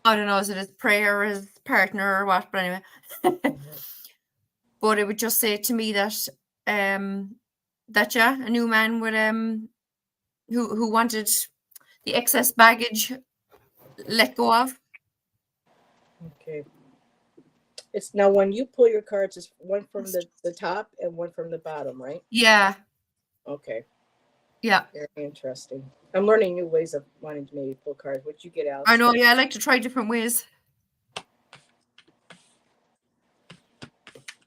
don't know, is it his prey or his partner or what? But anyway, but it would just say to me that a new man would who wanted the excess baggage let go of. Okay. It's now when you pull your cards, it's one from the top and one from the bottom, right? Yeah. Okay. Yeah. Very interesting. I'm learning new ways of wanting to maybe pull cards. What'd you get out? I know. Yeah, I like to try different ways.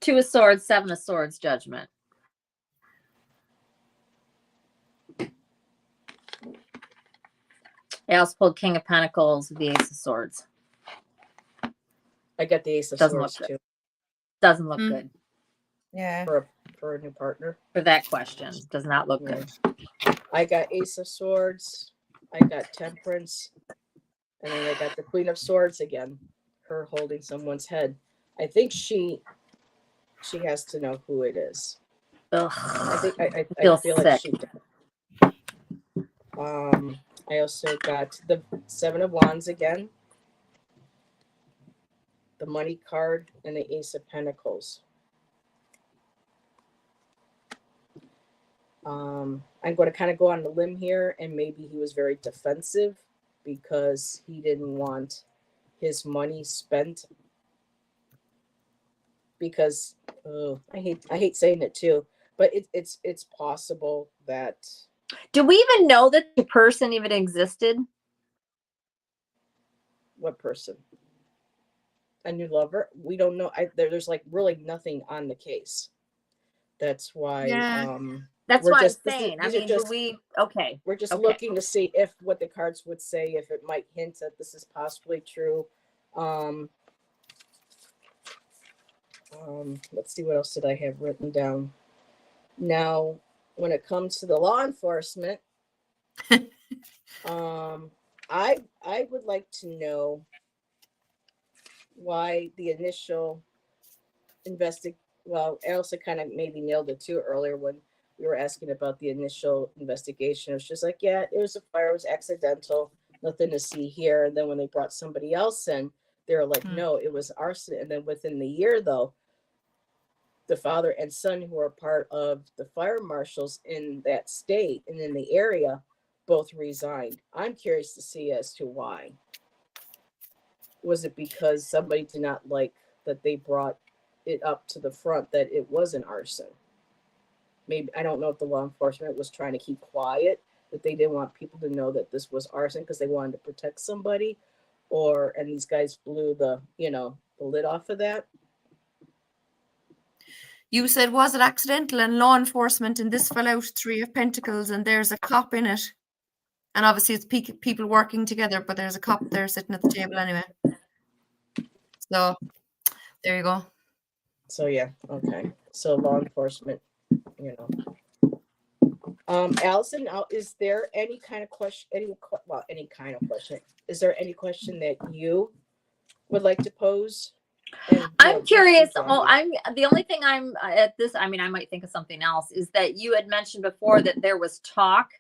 2 of Swords, 7 of Swords, Judgment. I also pulled King of Pentacles, the Ace of Swords. I got the Ace of Doesn't Swords look too. Doesn't look good. Yeah. For a new partner. For that question, does not look good. I got Ace of Swords. I got Temperance. And then I got the Queen of Swords again. Her holding someone's head. I think she has to know who it is. Ugh. I feel feel sick. like she did. I also got the 7 of Wands again, the Money card, and the Ace of Pentacles. I'm going to kind of go on the limb here, and maybe he was very defensive because he didn't want his money spent. Because I hate saying it too, but it's possible that. Do we even know that the person even existed? What person? A new lover? We don't know. There's like really nothing on the case. That's why. Yeah. That's We're what just- I'm this is- saying. I these are mean, just- do we, okay. We're just Okay. looking to see if what the cards would say, if it might hint that this is possibly true. Let's see, what else did I have written down? Now, when it comes to the law enforcement, I would like to know why the initial well, Allyson kind of maybe nailed it too earlier when we were asking about the initial investigation. It was just like, yeah, it was a fire, it was accidental, nothing to see here. And then when they brought somebody else in, they were like, no, it was arson. And then within the year, though, the father and son who are part of the fire marshals in that state and in the area both resigned. I'm curious to see as to why. Was it because somebody did not like that they brought it up to the front that it was an arson? Maybe, I don't know if the law enforcement was trying to keep quiet, that they didn't want people to know that this was arson because they wanted to protect somebody, and these guys blew the lid off of that. You said, was it accidental? And law enforcement, and this fell out 3 of Pentacles, and there's a cop in it. And obviously it's people working together, but there's a cop there sitting at the table anyway. So there you go. So yeah, okay. So law enforcement, Allyson, now is there any kind of question, any kind of question? Is there any question that you would like to pose? And, I'm curious. John, Well, the only thing I'm at this, I mean, I might think of something else, is that you had mentioned before that there was talk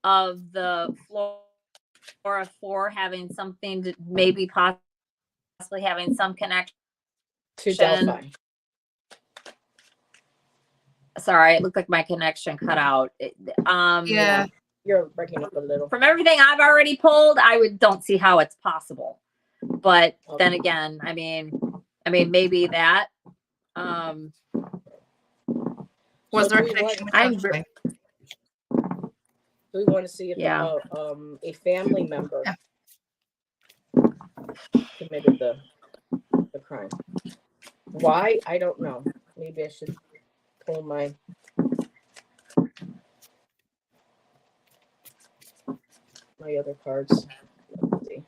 of the Flora Four having something to maybe possibly having some connection to Delphi. Sorry, it looked like my connection cut out. Yeah. You're breaking up a little. From everything I've already pulled, don't see how it's possible. But then again, I mean, maybe that. Was So there a do we connection with I'm Delphi? Do we want to see if Yeah. a family member Yeah. committed the crime? Why? I don't know. Maybe I should pull my other cards. Let's see.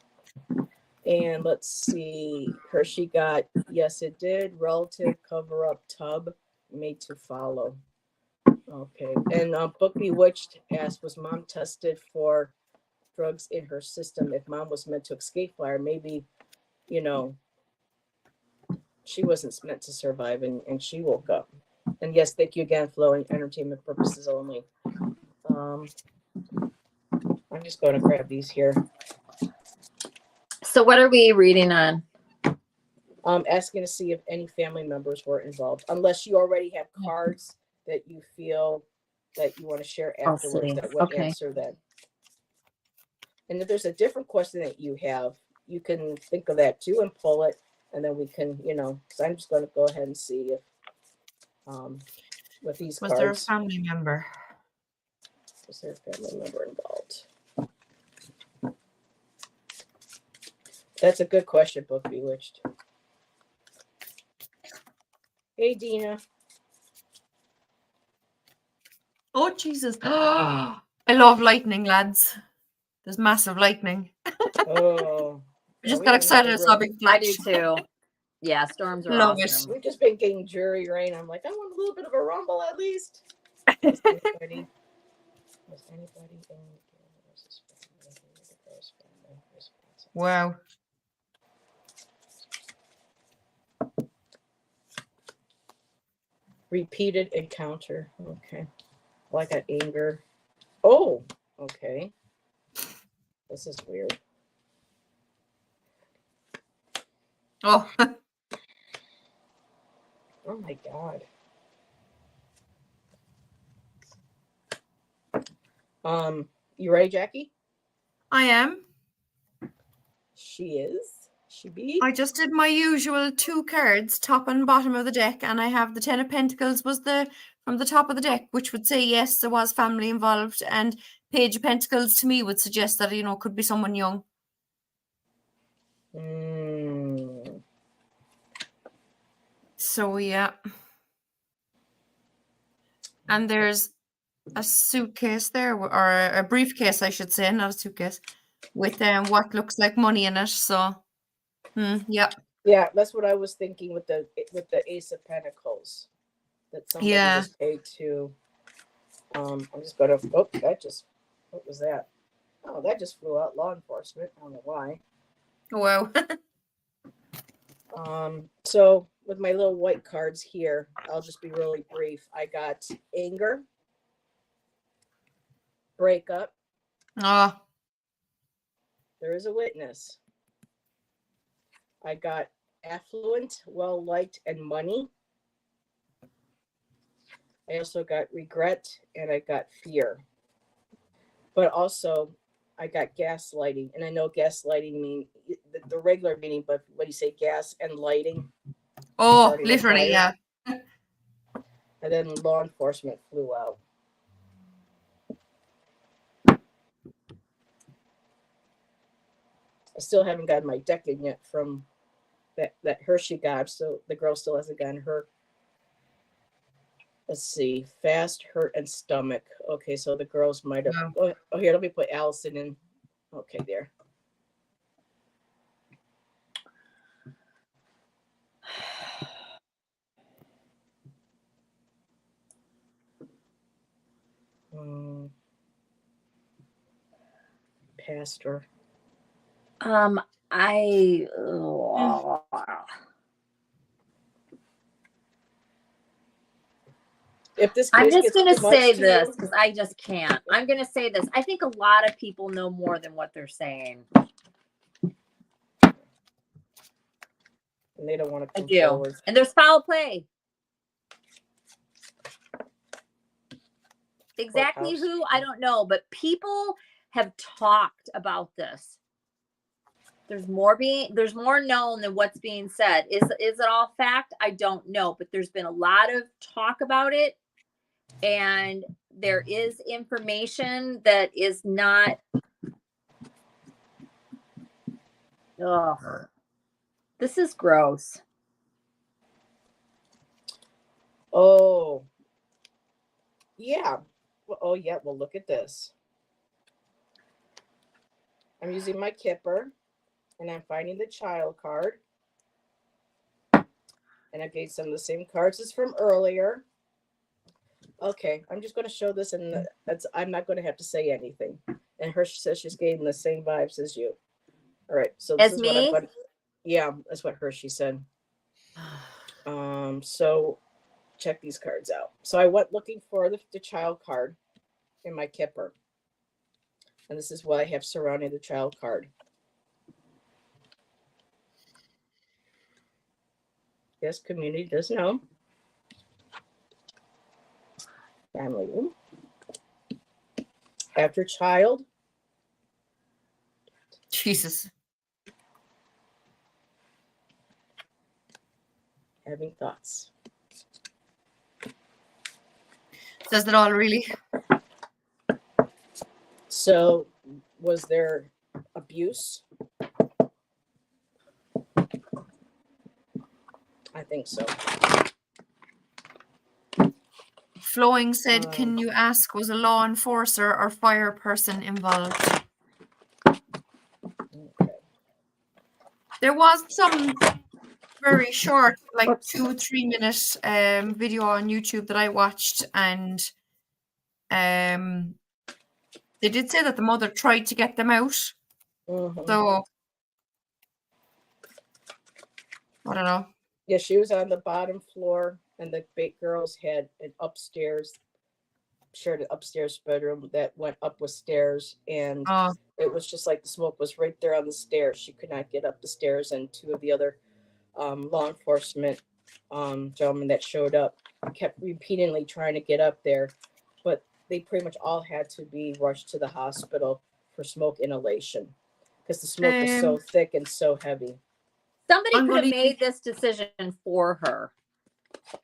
And let's see. Hershe got, yes, it did. Relative cover up tub made to follow. Okay. And Book Bewitched asked, was mom tested for drugs in her system? If mom was meant to escape fire, maybe, she wasn't meant to survive and she woke up. And yes, thank you again, Flo, entertainment purposes only. I'm just going to grab these here. So what are we reading on? Asking to see if any family members were involved, unless you already have cards that you feel that you want to share afterwards that would answer that. And if there's a different question that you have, you can think of that too and pull it, and then we can, because I'm just going to go ahead and see if with these cards. Was there a family member? Was there a family member involved? That's a good question, Book Bewitched. Hey, Dina. Oh, Jesus. I love lightning, lads. There's massive lightning. Oh. I just got excited. I saw a big I flash. do too. Yeah, storms are Love awesome. We've just been getting jury rain. I'm like, I want a little bit of a rumble at least. Was anybody in Wow. repeated encounter? Okay. Well, I got anger. Oh, okay. This is weird. Oh. Oh my God. You ready, Jackie? I am. She is. She be. I just did my usual 2 cards, top and bottom of the deck, and I have the 10 of Pentacles was from the top of the deck, which would say yes, there was family involved, and Page of Pentacles to me would suggest that could be someone young. So yeah. And there's a suitcase there, or a briefcase, I should say, not a suitcase, with what looks like money in it. So, yeah, Yeah, that's what I was thinking with the Ace of Pentacles, that somebody yeah. was paid to. I'm just gonna. Oh, that just. What was that? Oh, that just flew out. Law enforcement. I don't know why. Wow. So with my little white cards here, I'll just be really brief. I got anger, breakup. Oh, There is a witness. I got affluent, well liked, and money. I also got regret and I got fear. But also, I got gaslighting, and I know gaslighting mean the regular meaning, but when you say gas and lighting, oh, starting a literally, fire. yeah. And then law enforcement flew out. I still haven't gotten my decking yet from that Hershe got. So the girl still hasn't gotten her. Let's see, fast, hurt, and stomach. Okay, so the girls might have. Wow. Oh, here, let me put Allyson in. Okay, there. Pastor. I If this I'm case just gets going to too much say to this you, because I just can't. I'm going to say this. I think a lot of people know more than what they're saying. and they don't want to I come do. forward. And there's foul play. Exactly Courthouse. who, I don't know, but people have talked about this. There's more known than what's being said. Is it all fact? I don't know, but there's been a lot of talk about it, and there is information that is not. Ugh, this is gross. Oh, yeah. Oh, yeah. Well, look at this. I'm using my Kipper, and I'm finding the child card. And I gave some of the same cards as from earlier. Okay, I'm just going to show this, and I'm not going to have to say anything. And Hershe says she's getting the same vibes as you. All right, so this As is me? what I'm going to. Yeah, that's what Hershe said. So check these cards out. So I went looking for the child card in my Kipper, and this is what I have surrounding the child card. Yes, community does know. Family. After child. Jesus. Having thoughts. Says it all, really. So, was there abuse? I think so. Flowing said, can you ask, was a law enforcer or fire person involved? Okay. There was some very short, like 2-3 minute video on YouTube that I watched, and they did say that the mother tried to get them out. Mm-hmm. So I don't know. Yeah, she was on the bottom floor, and the big girls had an upstairs, shared an upstairs bedroom that went up with stairs, and it was just like the smoke was right there on the stairs. She could not get up the stairs, and two of the other law enforcement gentlemen that showed up kept repeatedly trying to get up there, but they pretty much all had to be rushed to the hospital for smoke inhalation because the smoke was so thick and so heavy. Somebody could have made this decision for her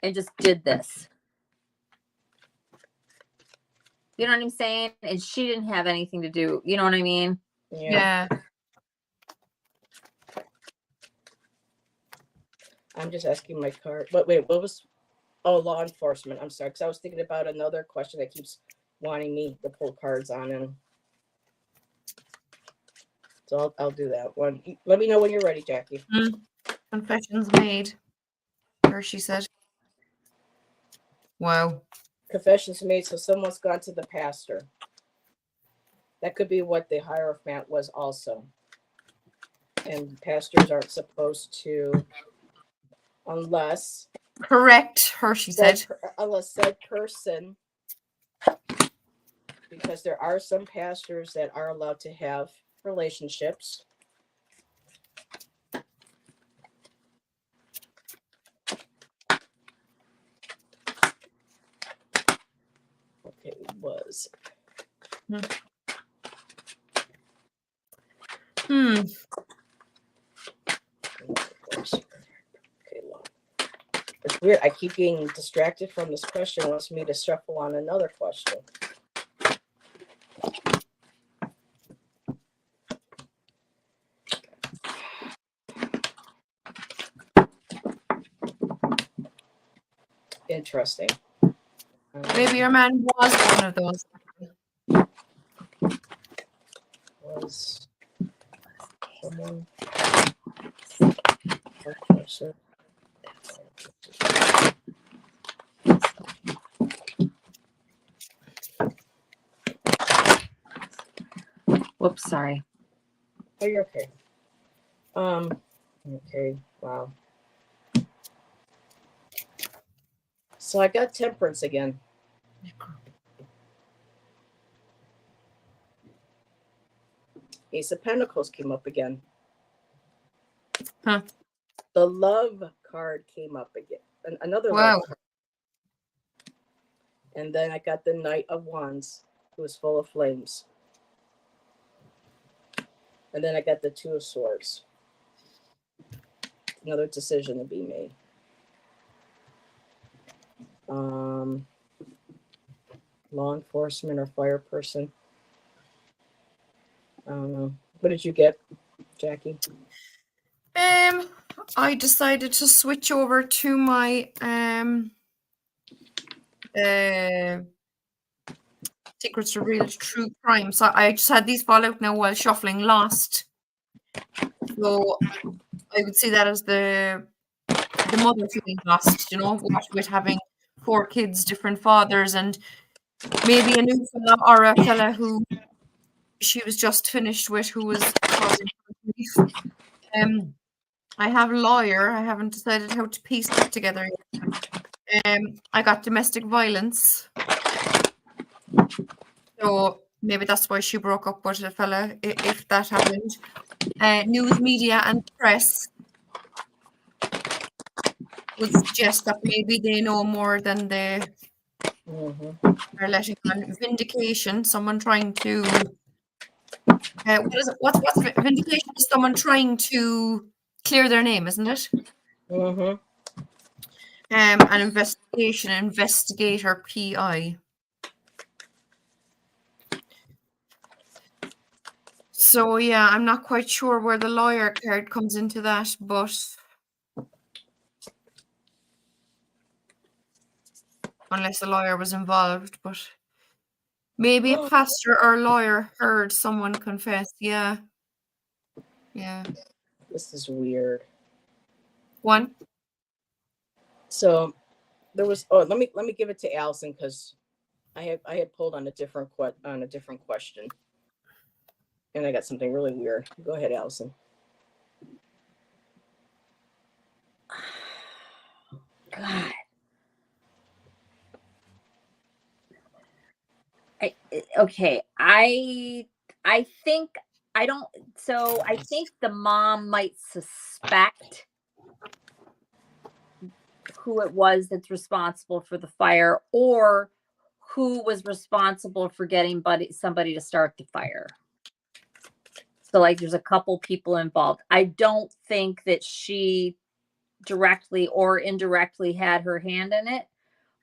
and just did this. You know what I'm saying? And she didn't have anything to do. You know what I mean? Yeah. I'm just asking my card. But wait, what was? Oh, law enforcement. I'm sorry, because I was thinking about another question that keeps wanting me to pull cards on him. So I'll do that one. Let me know when you're ready, Jackie. Confessions made. Hershe said. Wow. Confessions made. So someone's gone to the pastor. That could be what the Hierophant was also. And pastors aren't supposed to, unless Correct, Hershe said. unless said person, because there are some pastors that are allowed to have relationships. Okay, was. Okay, long. It's weird. I keep getting distracted from this question. It wants me to shuffle on another question. Interesting. Maybe your man was one of those. Was someone Whoops, sorry. Oh, you're okay. Okay, wow. So I got temperance again. Ace of Pentacles came up again. Huh. The love card came up again. Another Wow. love card. And then I got the Knight of Wands, who is full of flames. And then I got the Two of Swords. Another decision to be made. Law enforcement or fire person. I don't know. What did you get, Jackie? I decided to switch over to my Secrets Revealed True Crime. So I just had these fall out now while shuffling Lost. So I would see that as the mother feeling lost, you know, with having 4 kids, different fathers, and maybe a new fella or a fella who she was just finished with who was causing grief. I have lawyer. I haven't decided how to piece that together yet. I got domestic violence. So maybe that's why she broke up with a fella, if that happened. News media and press would suggest that maybe they know more than they are letting on. Vindication, someone trying to what's vindication? Is someone trying to clear their name, isn't it? An investigation, investigator, PI. So yeah, I'm not quite sure where the lawyer card comes into that, but unless the lawyer was involved, but maybe a pastor or lawyer heard someone confess. Yeah. This is weird. One. So there was. Oh, let me give it to Allyson because I had pulled on a different question, and I got something really weird. Go ahead, Allyson. God. I think I think the mom might suspect who it was that's responsible for the fire, or who was responsible for getting somebody to start the fire. So like there's a couple people involved. I don't think that she directly or indirectly had her hand in it,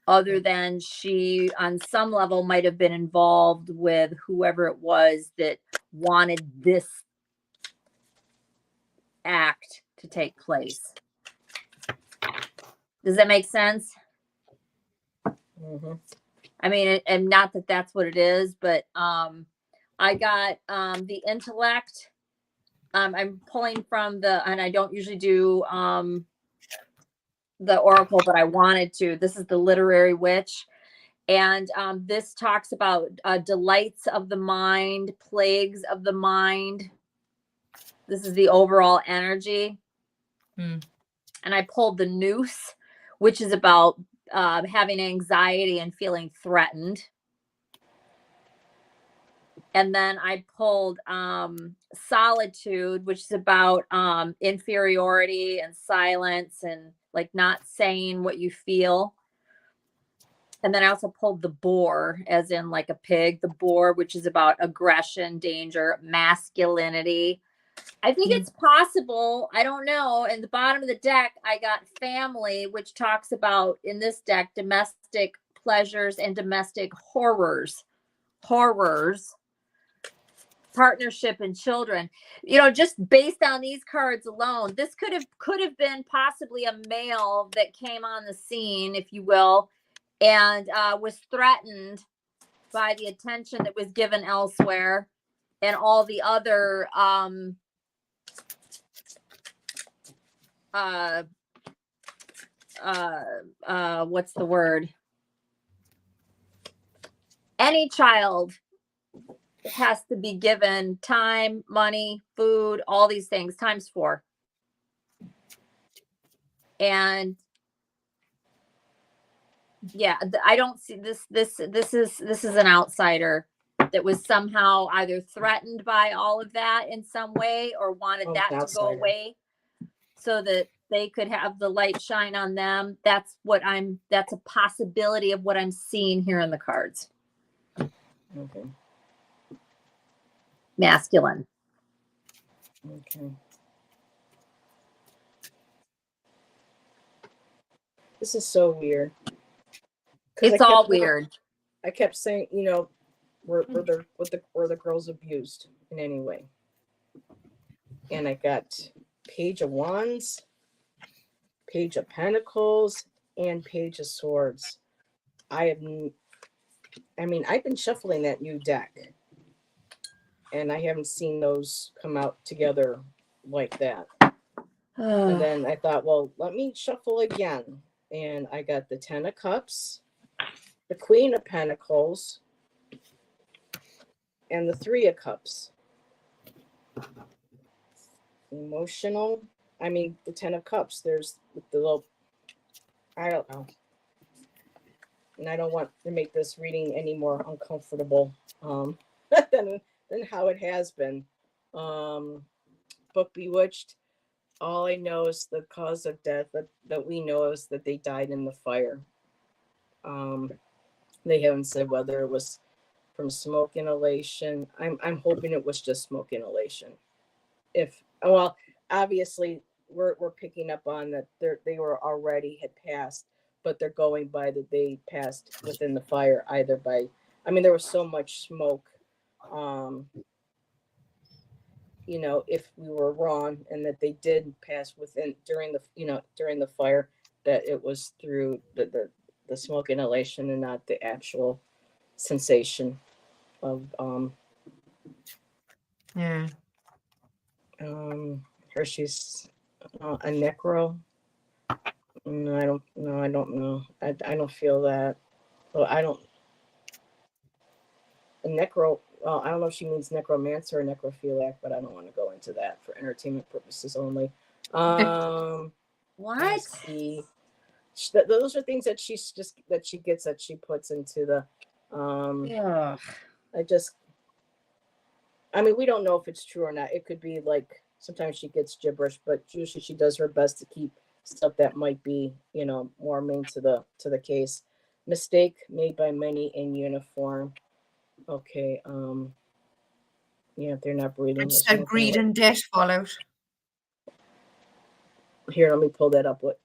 other than she on some level might have been involved with whoever it was that wanted this act to take place. Does that make sense? I mean, and not that that's what it is, but I got the intellect. I'm pulling from and I don't usually do the oracle, but I wanted to. This is the literary witch. And this talks about delights of the mind, plagues of the mind. This is the overall energy. And I pulled the noose, which is about having anxiety and feeling threatened. And then I pulled solitude, which is about inferiority and silence and like not saying what you feel. And then I also pulled the boar, as in like a pig, the boar, which is about aggression, danger, masculinity. I think it's possible. I don't know. In the bottom of the deck, I got family, which talks about, in this deck, domestic pleasures and domestic horrors, partnership and children. You know, just based on these cards alone, this could have been possibly a male that came on the scene, if you will, and was threatened by the attention that was given elsewhere and all the other what's the word? Any child has to be given time, money, food, all these things times 4. And yeah, I don't see this. This is an outsider that was somehow either threatened by all of that in some way or wanted that to go away so that they could have the light shine on them. That's a possibility of what I'm seeing here in the cards. Okay. Masculine. Okay. This is so weird. It's all weird. I kept saying, you know, were the girls abused in any way? And I got Page of Wands, Page of Pentacles, and Page of Swords. I've been shuffling that new deck, and I haven't seen those come out together like that. And then I thought, well, let me shuffle again. And I got the 10 of Cups, the Queen of Pentacles, and the 3 of Cups. Emotional. I mean, the 10 of Cups, there's the little, I don't know. And I don't want to make this reading any more uncomfortable than how it has been. Book Bewitched. All I know is the cause of death that we know is that they died in the fire. They haven't said whether it was from smoke inhalation. I'm hoping it was just smoke inhalation. Obviously we're picking up on that they were already had passed, but they're going by that they passed within the fire either by. I mean, there was so much smoke. You know, if we were wrong and that they did pass during the fire, that it was through the smoke inhalation and not the actual sensation of Hershe's a necro. No, I don't know. I don't feel that. Well, I don't. A necro. Well, I don't know if she means necromancer or necrophiliac, but I don't want to go into that for entertainment purposes only. What? Those are things that she gets that she puts into the. I mean, we don't know if it's true or not. It could be like sometimes she gets gibberish, but usually she does her best to keep stuff that might be, you know, more main to the case. Mistake made by many in uniform. Okay. Yeah, they're not breathing. I just said greed and debt fallout. Here, let me pull that up. What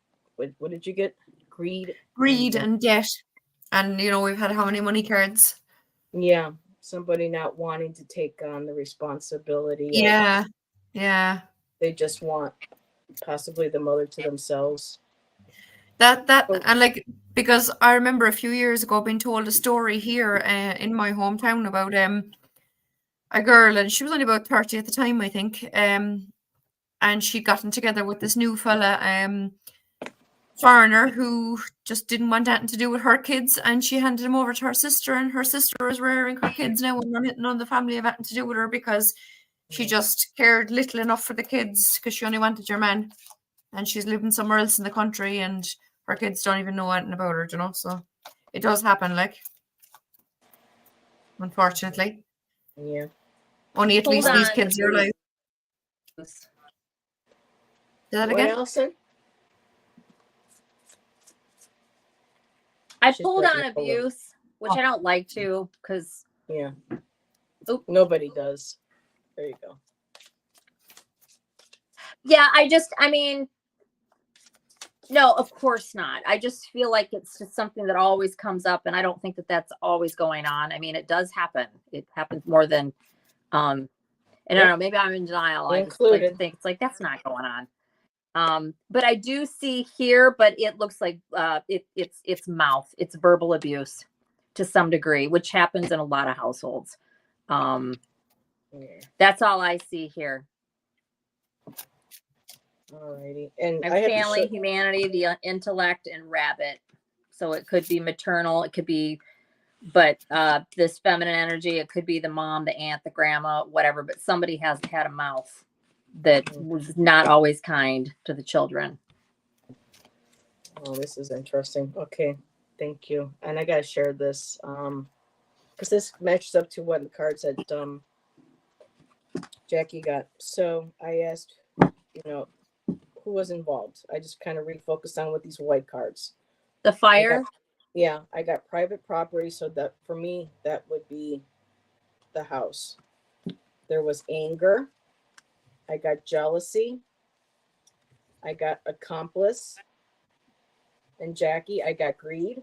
did you get? Greed and debt. And you know, we've had how many money cards? Yeah. Somebody not wanting to take on the responsibility. Yeah. They just want possibly the mother to themselves. Oh. And like, because I remember a few years ago being told a story here in my hometown about a girl, and she was only about 30 at the time, I think. And she'd gotten together with this new fella, foreigner, who just didn't want anything to do with her kids, and she handed him over to her sister, and her sister is rearing her kids now, and none of the family have anything to do with her because she just cared little enough for the kids because she only wanted your man, and she's living somewhere else in the country, and her kids don't even know anything about her, you know. So it does happen, like, unfortunately. Yeah. Only at Hold least these on. kids are alive. Say that What, again? Allyson? I She's pulled breaking on up a little. abuse, which I don't like to, because Yeah. Oop. Nobody does. There you go. yeah, I mean, no, of course not. I just feel like it's just something that always comes up, and I don't think that that's always going on. I mean, it does happen. It happens more than, and I don't know, maybe I'm in denial. I just like to Included. think it's like that's not going on. But I do see here, but it looks like it's mouth, it's verbal abuse to some degree, which happens in a lot of households. Yeah. That's all I see here. Alrighty. And I I have have family, to show, humanity, the intellect, and rabbit. So it could be maternal, it could be, but this feminine energy, it could be the mom, the aunt, the grandma, whatever. But somebody has had a mouth that was not always kind to the children. oh, this is interesting. Okay. Thank you. And I gotta share this. Because this matches up to what the cards that Jackie got. So I asked, who was involved. I just kind of refocused on with these white cards. The fire. I got private property, so that for me that would be the house. There was anger. I got jealousy. I got accomplice. And Jackie, I got greed.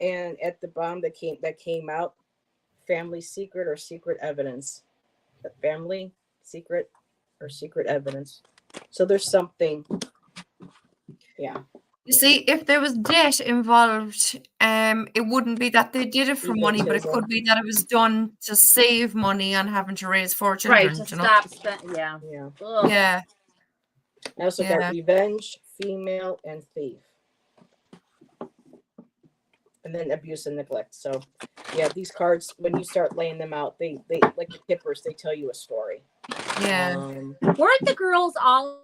And at the bottom that came out, family secret or secret evidence. The family secret or secret evidence. So there's something. Yeah. You see, if there was debt involved, it wouldn't be that they did it for money, but it could be that it was done to save money on having to raise 4 children. Right, to stop spending. Yeah. Yeah. Ugh. Yeah. I also got revenge, female, and thief. And then abuse and neglect. So yeah, these cards, when you start laying them out, they like the Kippers, they tell you a story. Yeah. Weren't the girls all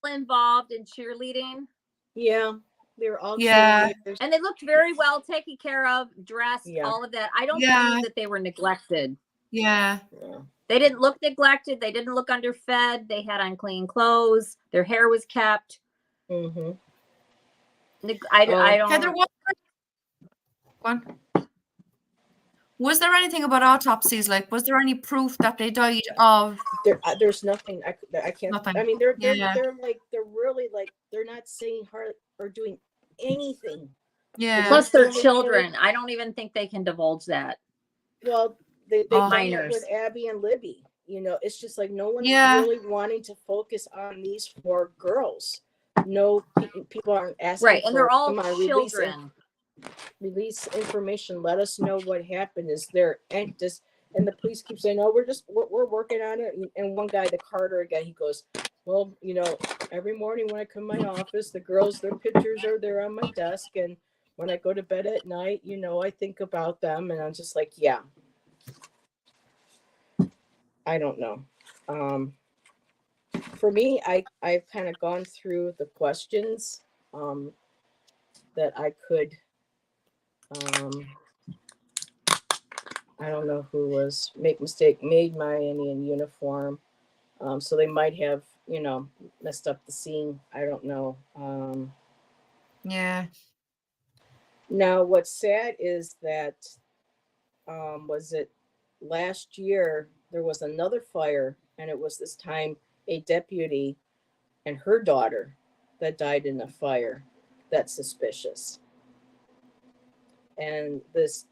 involved in cheerleading? Yeah, they were all cheerleaders. And they looked very well taken care of, dressed, all of that. I don't believe that they were neglected. Yeah. They didn't look neglected. They didn't look underfed. They had on clean clothes. Their hair was kept. Mm-hmm. I don't. Heather, was there anything about autopsies? Like, was there any proof that they died of? There's nothing. I can't. Nothing. I mean, they're really like they're not saying hard or doing anything. Yeah. Plus, they're children. I don't even think they can divulge that. Well, they done that minors with Abby and Libby. It's just like no one's really wanting to focus on these 4 girls. No, people aren't asking. Right, and they're all children. Release information. Let us know what happened. Is there and the police keep saying, "Oh, we're working on it." And one guy, the Carter again, he goes, "Well, every morning when I come to my office, the girls, their pictures are there on my desk, and when I go to bed at night, I think about them." And I'm just like, yeah, I don't know. For me, I've kind of gone through the questions that I could. I don't know who was made my Indian uniform. So they might have, messed up the scene. I don't know. Yeah. Now what's sad is that, was it last year, there was another fire, and it was this time a deputy and her daughter that died in a fire. That's suspicious. And this,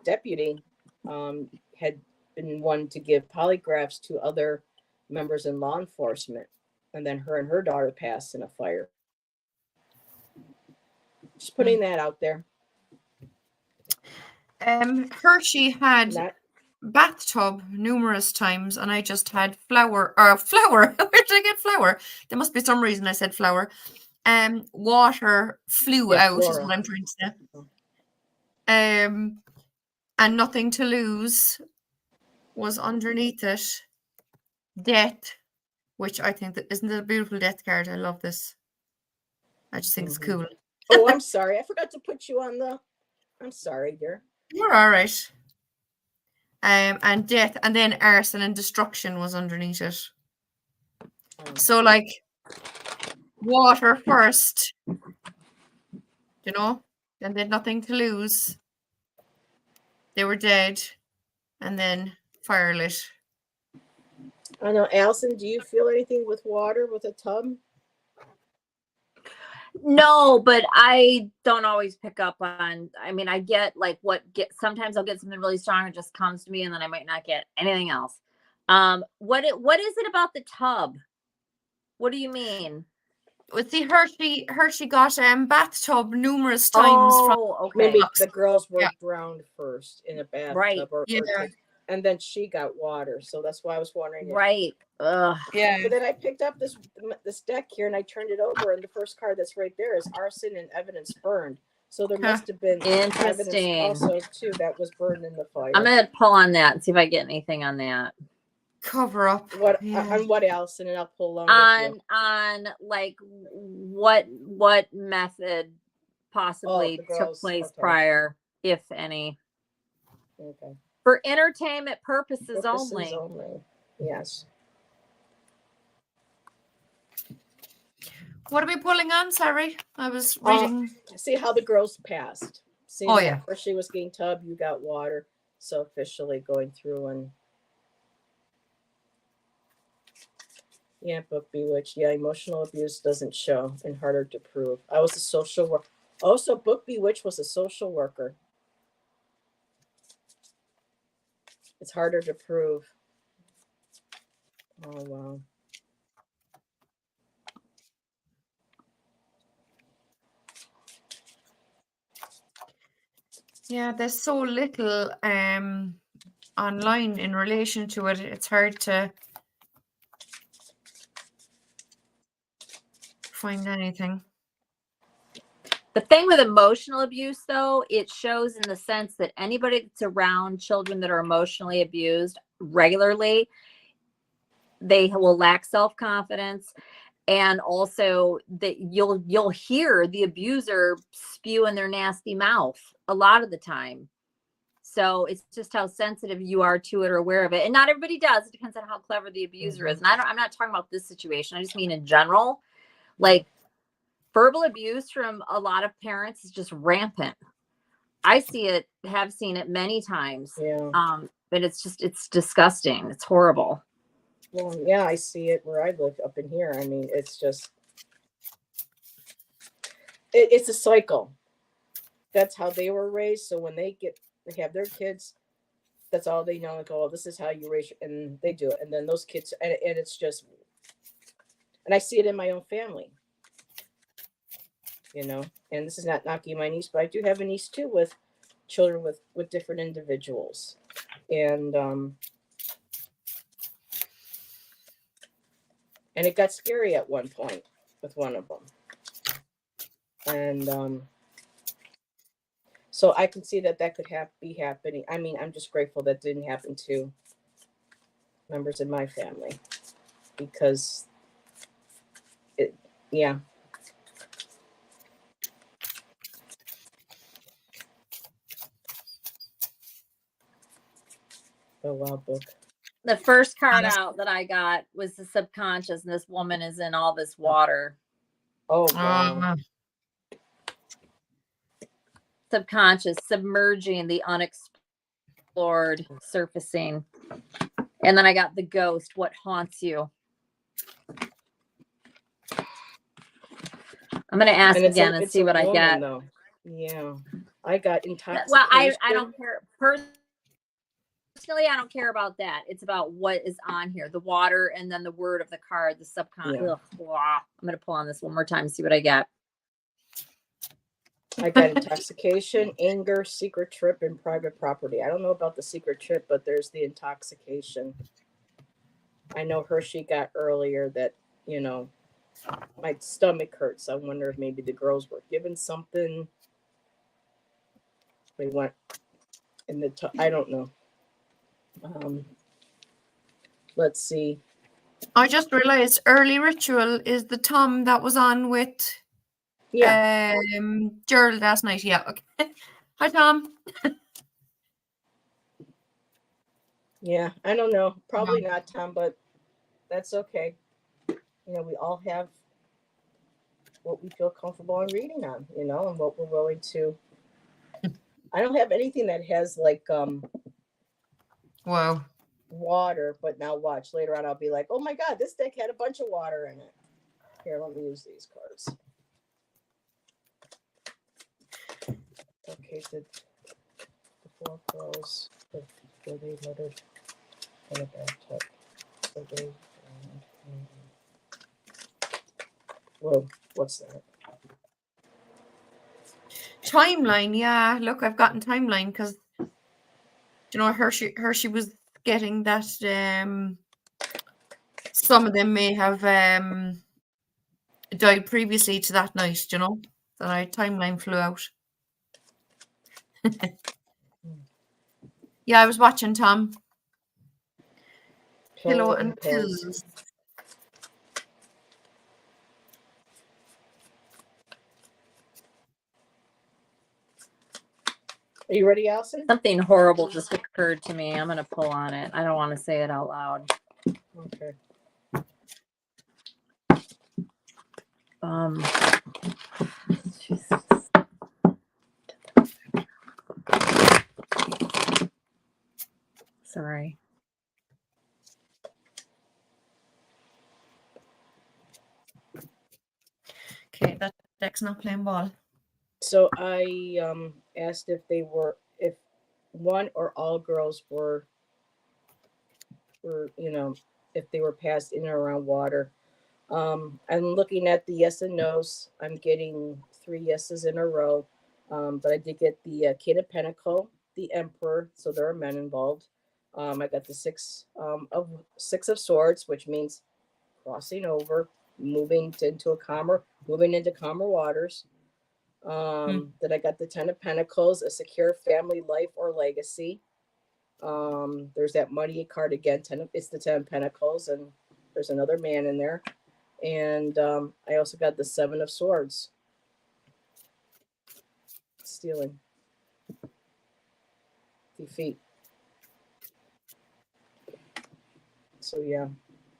deputy had been one to give polygraphs to other members in law enforcement. And then her and her daughter passed in a fire. Just putting that out there. Hershe had Not bathtub numerous times, and I just had flour. Where did I get flour? There must be some reason I said flour. Water flew out is Flora. what I'm trying to say. And nothing to lose was underneath it. Death, which I think that isn't it a beautiful death card? I love this. I just think it's cool. Oh, I'm sorry. I forgot to put you on the. I'm sorry, dear. You're all right. And death, and then arson and destruction was underneath it. So like water first, you know, and they had nothing to lose. They were dead, and then fire lit. I know, Allyson, do you feel anything with water with a tub? No, but I don't always pick up on, I mean, I get like sometimes I'll get something really strong. It just comes to me and then I might not get anything else. What is it about the tub? What do you mean? With the Hershe got bathtub numerous times. Okay. Maybe the girls were drowned first in a bathtub, Right. and then she got water. So that's why I was wondering. Right. Ugh. Yeah. But then I picked up this deck here and I turned it over, and the first card that's right there is arson and evidence burned. So there must have been Interesting. evidence also too that was burned in the fire. I'm gonna pull on that and see if I get anything on that. Cover up. On what else? And then I'll pull along on like what method possibly took place prior, if any. Okay. For entertainment purposes only. Yes. What are we pulling on? Sorry, I was reading. See how the girls passed. See, where she was getting tub, you got water. So officially going through and. Yeah, book Bewitched. Yeah, emotional abuse doesn't show and harder to prove. I was a social worker. Also, book Bewitched was a social worker. It's harder to prove. Oh, wow. Yeah, there's so little online in relation to it. It's hard to find anything. The thing with emotional abuse, though, it shows in the sense that anybody that's around children that are emotionally abused regularly, they will lack self-confidence, and also that you'll hear the abuser spew in their nasty mouth a lot of the time. So it's just how sensitive you are to it or aware of it. And not everybody does. It depends on how clever the abuser is. And I'm not talking about this situation. I just mean in general, like verbal abuse from a lot of parents is just rampant. I see it, have seen it many times. Yeah. But it's disgusting. It's horrible. Well, yeah, I see it where I live up in here. I mean, it's just, it's a cycle. That's how they were raised. So when they have their kids, that's all they know. Like, oh, this is how you raise, and they do it. And then those kids, and it's just, and I see it in my own family. You know, and this is not knocking my niece, but I do have a niece too with children with different individuals, and it got scary at one point with one of them, and so I can see that could be happening. I mean, I'm just grateful that didn't happen to members in my family, because yeah. Oh, wow, book. The first card out that I got was the subconscious, and this woman is in all this water. Oh, wow. Subconscious, submerging the unexplored, surfacing. And then I got the ghost, what haunts you. I'm going to ask again and see what I get. Though. Yeah. I got intoxication. Well, I don't care. Personally, I don't care about that. It's about what is on here, the water, and then the word of the card, the subconscious. Yeah. I'm going to pull on this one more time and see what I get. I got intoxication, anger, secret trip, and private property. I don't know about the secret trip, but there's the intoxication. I know Hershe got earlier that, you know, my stomach hurts. I wonder if maybe the girls were given something. They went in the, I don't know. Let's see. I just realized early ritual is the Tom that was on with Gerald last night. Yeah. Okay. Hi, Tom. Yeah, I don't know. Probably not, Tom, but that's okay. You know, we all have what we feel comfortable in reading on, you know, and what we're willing to. I don't have anything that has like Wow. water, but now watch. Later on I'll be like, oh my god, this deck had a bunch of water in it. Here, let me use these cards. Okay, the four pearls, the they lettered in a bathtub. So they whoa, what's that? Timeline, yeah. Look, I've gotten timeline because you know Hershe was getting that some of them may have died previously to that night, you know. That I timeline flew out. Yeah, I was watching Tom. Pillow and pills. Are you ready, Allyson? Something horrible just occurred to me. I'm going to pull on it. I don't want to say it out loud. Okay. Sorry. Okay, that deck's not playing ball. So I asked if one or all girls were you know, if they were passed in or around water. I'm looking at the yes and no's. I'm getting 3 yeses in a row. But I did get the King of Pentacle, the Emperor, so there are men involved. I got the six of Swords, which means crossing over, moving into calmer waters. Then I got the 10 of Pentacles, a secure family life or legacy. There's that money card again. It's the 10 of Pentacles, and there's another man in there. And I also got the 7 of Swords. Stealing. Defeat. So yeah.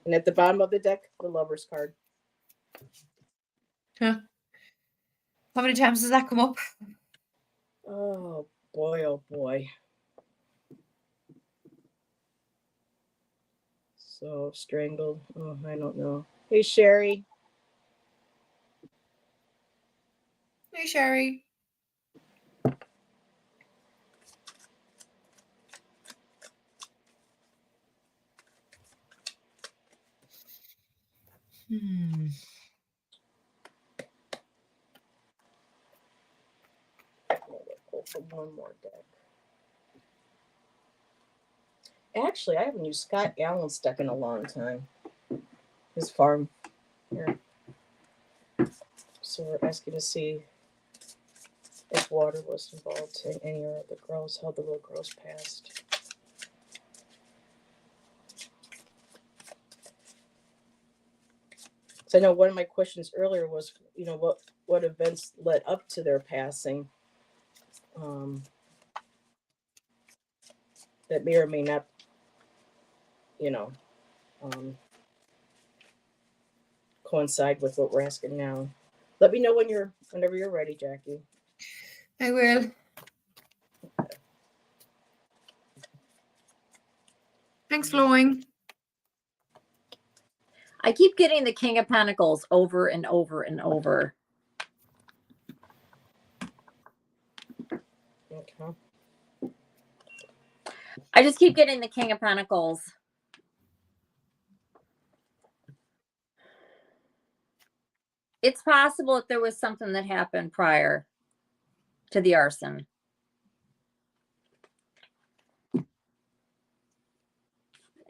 And at the bottom of the deck, the Lover's card. Huh. How many times does that come up? Oh boy, oh boy. So strangled. Oh, I don't know. Hey, Sherry. Hey, Sherry. For one more deck. Actually, I haven't used Scott Allen's deck in a long time. His farm here. So we're asking to see if water was involved in any of the girls, how the little girls passed. So I know one of my questions earlier was, you know, what events led up to their passing. That may or may not, you know, coincide with what we're asking now. Let me know whenever you're ready, Jackie. I will. Thanks, flowing. I keep getting the King of Pentacles over and over and over. Okay. I just keep getting the King of Pentacles. It's possible that there was something that happened prior. to the arson.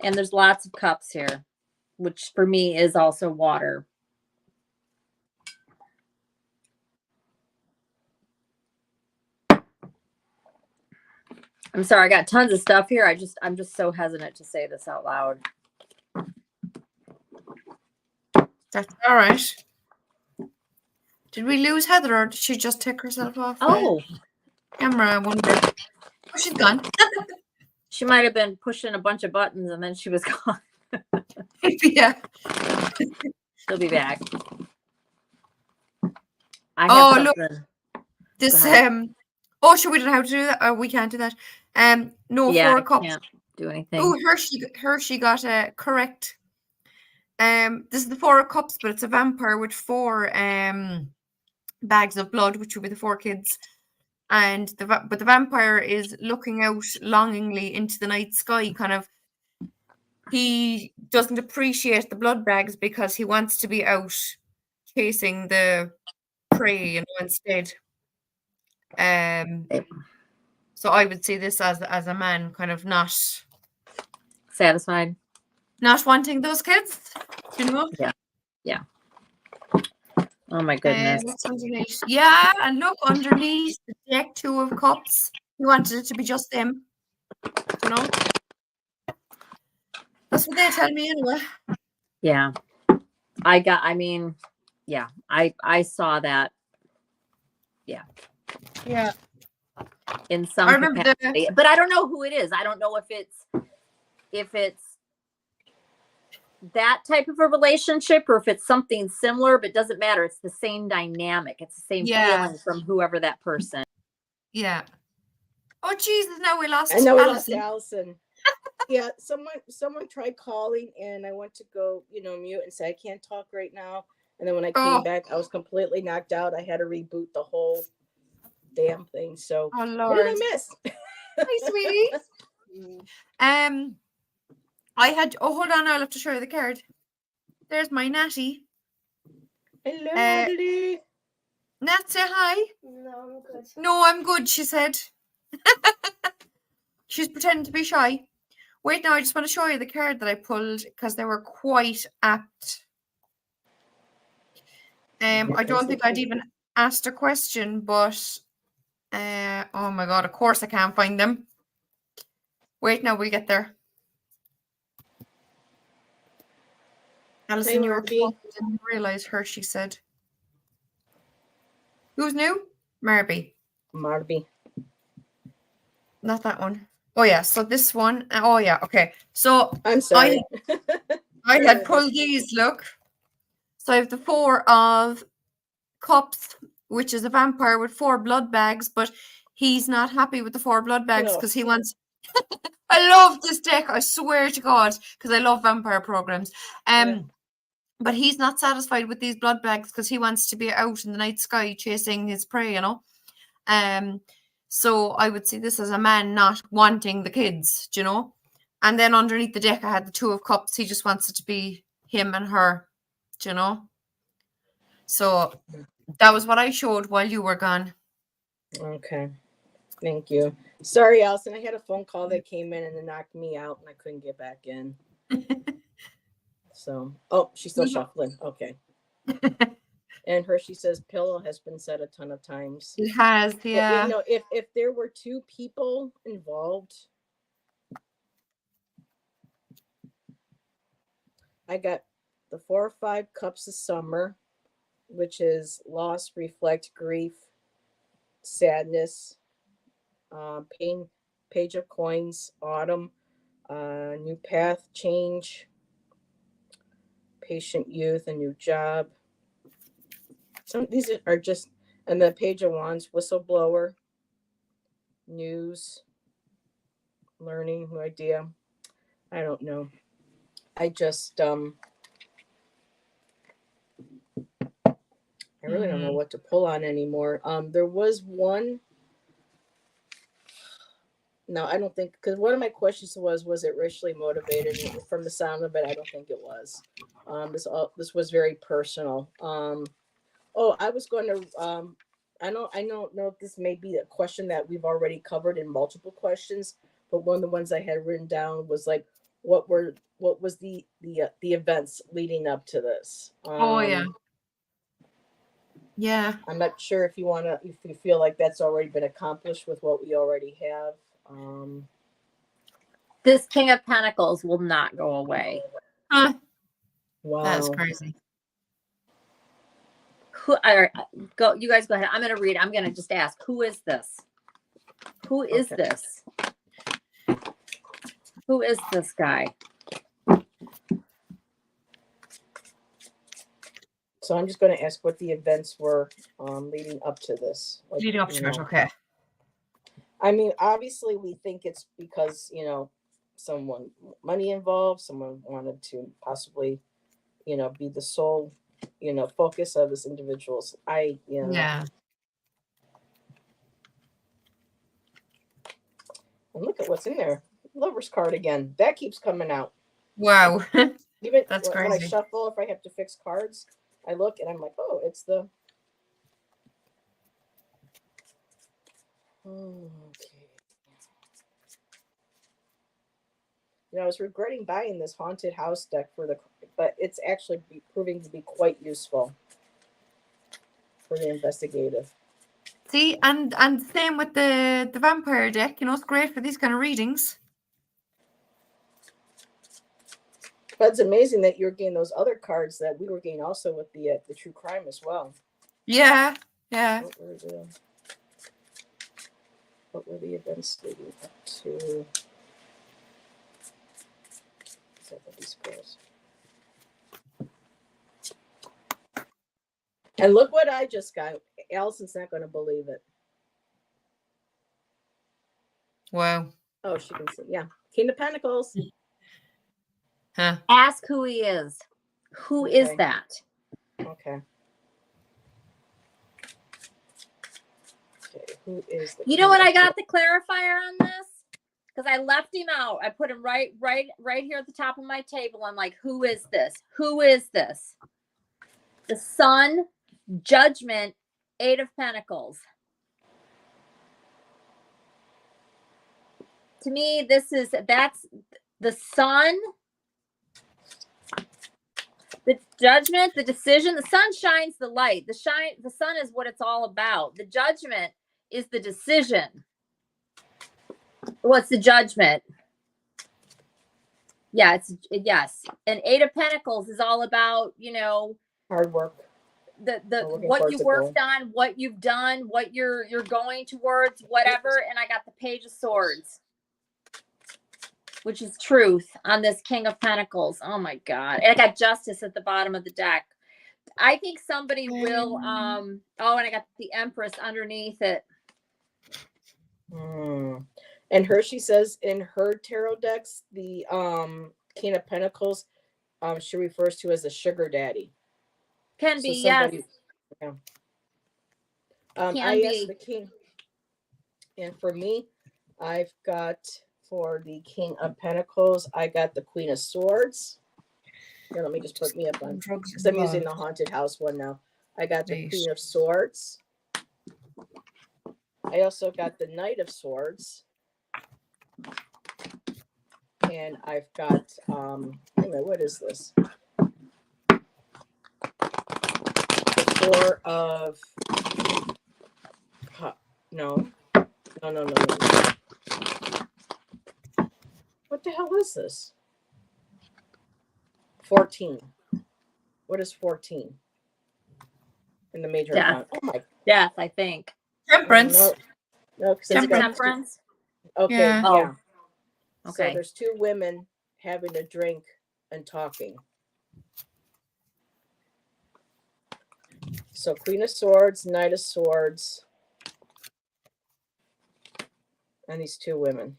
And there's lots of cups here, which for me is also water. I'm sorry, I got tons of stuff here. I'm just so hesitant to say this out loud. That's all right. Did we lose Heather, or did she just take herself off? Oh, Camera, I wonder. Oh, she's gone. she might have been pushing a bunch of buttons and then she was gone. Yeah. She'll be back. I Oh, have look. something. This Go ahead. Oh, should we know how to do that? Oh, we can't do that. No, Yeah, 4 I cups. can't do anything. Oh, Hershe got correct. This is the 4 cups, but it's a vampire with 4 bags of blood, which would be the 4 kids. And the vampire is looking out longingly into the night sky, kind of. He doesn't appreciate the blood bags because he wants to be out chasing the prey, instead. So I would see this as a man kind of not Satisfied. not wanting those kids, Yeah. Oh my goodness. What's underneath? Yeah, and look underneath the deck, 2 of cups. He wanted it to be just them. That's what they tell me anyway. Yeah. I saw that. Yeah. Yeah. In some I remember capacity. But I don't know who it is. I don't know if it's that type of a relationship or if it's something similar, but it doesn't matter. It's the same dynamic. It's the same feeling from whoever that person. Yeah. Oh Jesus, now we lost. I know we Allyson. lost Allyson. Yeah, someone tried calling and I went to go, mute and say I can't talk right now. And then when I came back, I was completely knocked out. I had to reboot the whole damn thing. So Lord. what did I miss? Hi, sweetie. I had hold on, I'll have to show you the card. There's my Natty. Hello, Natty. Nat, say hi. No, I'm good. No, I'm good, she said. She's pretending to be shy. Wait, now I just want to show you the card that I pulled because they were quite apt. I don't think I'd even asked a question, but oh my god, of course I can't find them. Wait, now we'll get there. Allyson, you were close. I didn't realize Hershe said. Who's new? Marby. Not that one. Oh yeah, so this one. Oh yeah, okay. So I'm sorry. I had pulled these, look. So I have the 4 of cups, which is a vampire with 4 blood bags, but he's not happy with the 4 blood bags because he wants I love this deck, I swear to God, because I love vampire programs. But he's not satisfied with these blood bags because he wants to be out in the night sky chasing his prey, So I would see this as a man not wanting the kids, And then underneath the deck, I had the 2 of cups. He just wants it to be him and her, So that was what I showed while you were gone. Okay. Thank you. Sorry, Allyson. I had a phone call that came in and it knocked me out and I couldn't get back in. So, she's still shuffling. Okay. And Hershe says pillow has been said a ton of times. It has, yeah. But, if there were 2 people involved, I got the 4 or 5 cups of summer, which is loss, reflect, grief, sadness, pain, page of coins, autumn, new path, change, patient youth, a new job. Some of these are just, and the page of wands, whistleblower, news, learning, no idea. I don't know. I just, I really don't know what to pull on anymore. There was one. No, I don't think, because one of my questions was it racially motivated? From the sound of it, I don't think it was. This was very personal. I was going to I don't know if this may be a question that we've already covered in multiple questions, but one of the ones I had written down was like, what was the events leading up to this? Oh yeah. Yeah. I'm not sure if you feel like that's already been accomplished with what we already have. This King of Pentacles will not go away. Huh. Wow. That's crazy. All right, go. You guys go ahead. I'm gonna read. I'm gonna just ask, who is this? Who is Okay. this? Who is this guy? So I'm just going to ask what the events were leading up to this. Like, Leading up to it, okay. I mean, obviously, we think it's because, someone money involved, someone wanted to possibly, be the sole, focus of this individual's. Yeah. And look at what's in there. Lover's card again. That keeps coming out. Wow. Even That's when I crazy. shuffle, if I have to fix cards, I look and I'm like, oh, it's the. Okay. I was regretting buying this haunted house deck but it's actually proving to be quite useful for the investigative. See, and same with the vampire deck. It's great for these kind of readings. But it's amazing that you're getting those other cards that we were getting also with the true crime as well. Yeah. Yeah. What were the events leading up to? These girls. And look what I just got. Allyson's not going to believe it. Wow. Oh, she can see. Yeah. King of Pentacles. Huh. Ask who he is. Who is that? Okay. Okay. Who is the You know what I got the clarifier on this? Because I left him out. I put him right here at the top of my table. I'm like, who is this? Who is this? The Sun, Judgment, Eight of Pentacles. To me, that's the Sun, the Judgment, the decision. The Sun shines the light. The Sun is what it's all about. The Judgment is the decision. What's the Judgment? Yeah, yes. And Eight of Pentacles is all about, hard work. The what you worked on, what you've done, what you're going towards, whatever. And I got the Page of Swords, which is truth on this King of Pentacles. Oh my God. And I got Justice at the bottom of the deck. I think somebody will and I got the Empress underneath it. And Hershe says in her tarot decks, the King of Pentacles, she refers to as a sugar daddy. Can be, yes. Yeah. I asked the King, and for me, I've got for the King of Pentacles, I got the Queen of Swords. Here, let me just put me up on because I'm using the haunted house one now. I got the Queen of Swords. I also got the Knight of Swords. And I've got what is this? The Four of no. What the hell is this? 14. What is 14? In the major account. Oh my. Death, I think. Temperance. No, because Temperance. Okay. Yeah. Yeah. Okay. So there's two women having a drink and talking. So Queen of Swords, Knight of Swords, and these two women.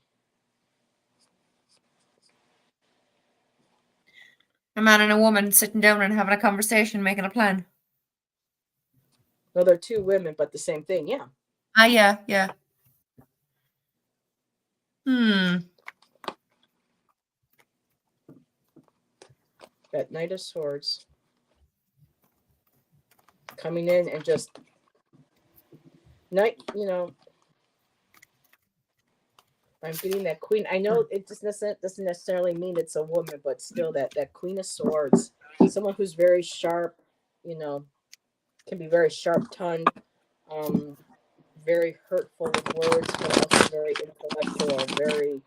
A man and a woman sitting down and having a conversation, making a plan. No, they're two women, but the same thing. Yeah. Yeah. That Knight of Swords coming in and just Night, I'm getting that queen. I know it just doesn't necessarily mean it's a woman, but still that Queen of Swords, someone who's very sharp, can be very sharp tongued, very hurtful with words, but also very intellectual, very.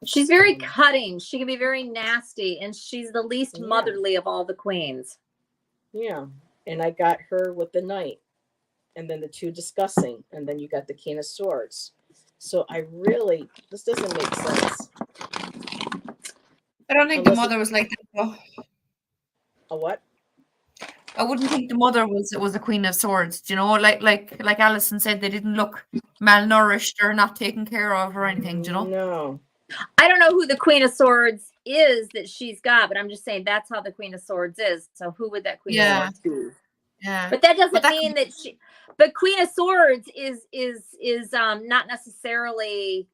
She's very cutting. She can be very nasty, and she's the least Yeah. motherly of all the queens. Yeah, and I got her with the knight, and then the two discussing, and then you got the King of Swords. So this doesn't make sense. I don't think the mother was like that, though. A what? I wouldn't think the mother was a Queen of Swords. You know, like Allyson said, they didn't look malnourished or not taken care of or anything. You know. No. I don't know who the Queen of Swords is that she's got, but I'm just saying that's how the Queen of Swords is. So who would that Queen of Swords be? Yeah. But that doesn't mean that she. But Queen of Swords is not necessarily.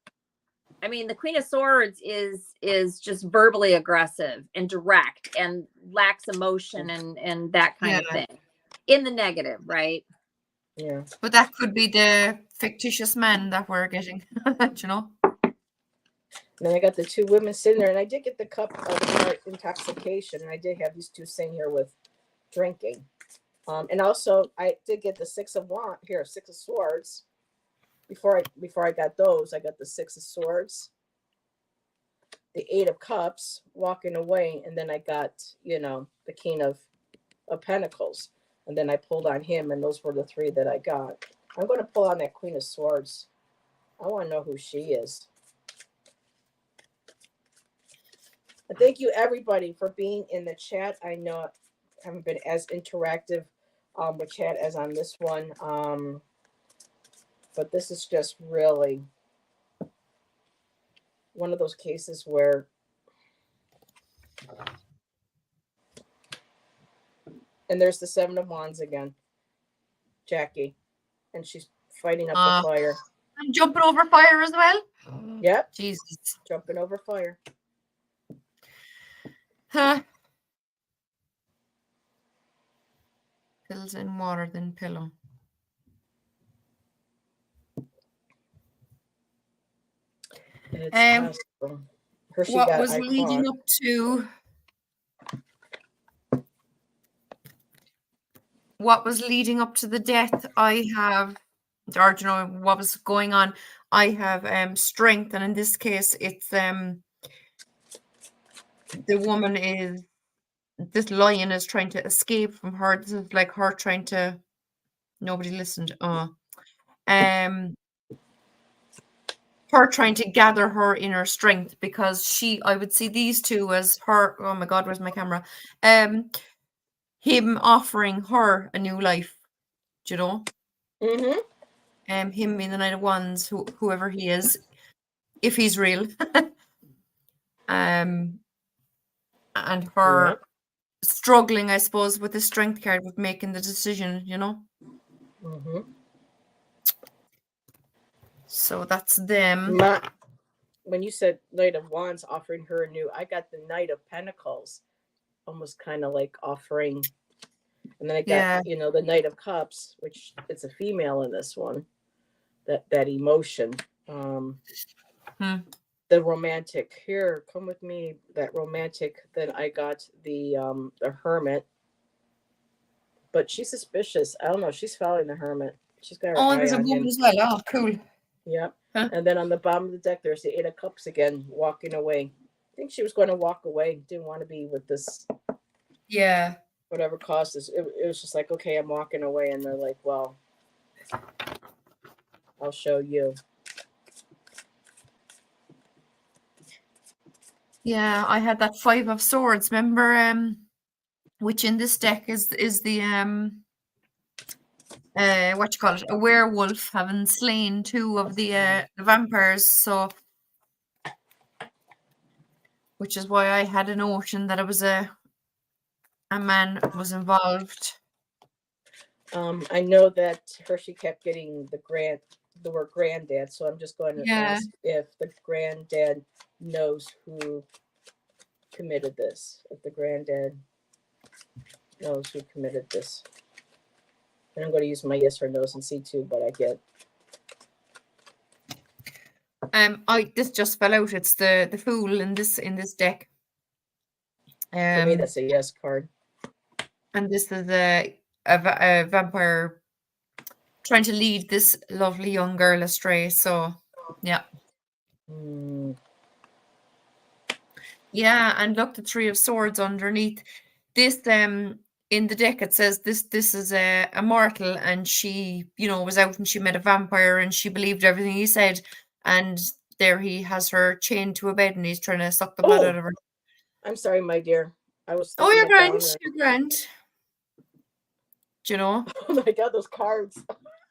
I mean, the Queen of Swords is just verbally aggressive and direct and lacks emotion and that kind of thing, in the negative, right? Yeah. But that could be the fictitious men that we're getting, you know. And then I got the two women sitting there, and I did get the cup of intoxication, and I did have these two sitting here with drinking. And also I did get the Six of Swords. Before I got those, I got the Six of Swords, the Eight of Cups, walking away, and then I got, the King of Pentacles. And then I pulled on him, and those were the three that I got. I'm going to pull on that Queen of Swords. I want to know who she is. And thank you, everybody, for being in the chat. I know I haven't been as interactive with chat as on this one. But this is just really one of those cases where and there's the Seven of Wands again, Jackie, and she's fighting up the fire. I'm jumping over fire as well. Yep. Jesus. Jumping over fire. Huh. Pills in water, then pillow. It's possible. Hershe What was leading up to? What was leading up to the death? I have, or what was going on? I have strength, and in this case, it's the woman is. This lion is trying to escape from her. This is like her trying to. Nobody listened. Her trying to gather her inner strength, because I would see these two as her. Oh my God, where's my camera? Him offering her a new life. Do you know? Mm-hmm. Him being the Knight of Wands, whoever he is, if he's real. And her struggling, I suppose, with the strength card, with making the decision. You know. Mm-hmm. So that's them. When you said Knight of Wands offering her a new, I got the Knight of Pentacles, almost kind of like offering, and then I got the Knight of Cups, which it's a female in this one. That emotion, the romantic. Here, come with me. That romantic. Then I got the Hermit, but she's suspicious. I don't know. She's following the Hermit. She's got her eye there's a on woman him. as well. Oh, cool. Yep. Huh? And then on the bottom of the deck, there's the Eight of Cups again, walking away. I think she was going to walk away. Didn't want to be with this. Yeah. Whatever caused this. It was just like, okay, I'm walking away. And they're like, well, I'll show you. Yeah, I had that Five of Swords. Remember, which in this deck is the what you call it, a werewolf having slain two of the vampires. So, which is why I had a notion that it was a man was involved. I know that Hershe kept getting the word granddad, so I'm just going to ask if the granddad knows who committed this. If the granddad knows who committed this. And I'm going to use my yes or no's and see too, but I get. This just fell out. It's the Fool in this deck. For me, that's a yes card. And this is a vampire trying to lead this lovely young girl astray. So, yeah. Yeah, and look, the Three of Swords underneath. This, in the deck, it says this is a mortal, and she, was out and she met a vampire and she believed everything he said. And there he has her chained to a bed and he's trying to suck the blood out of her. I'm sorry, my dear. I was. Oh, you're grand. You're grand. Do you know? Oh my God, those cards.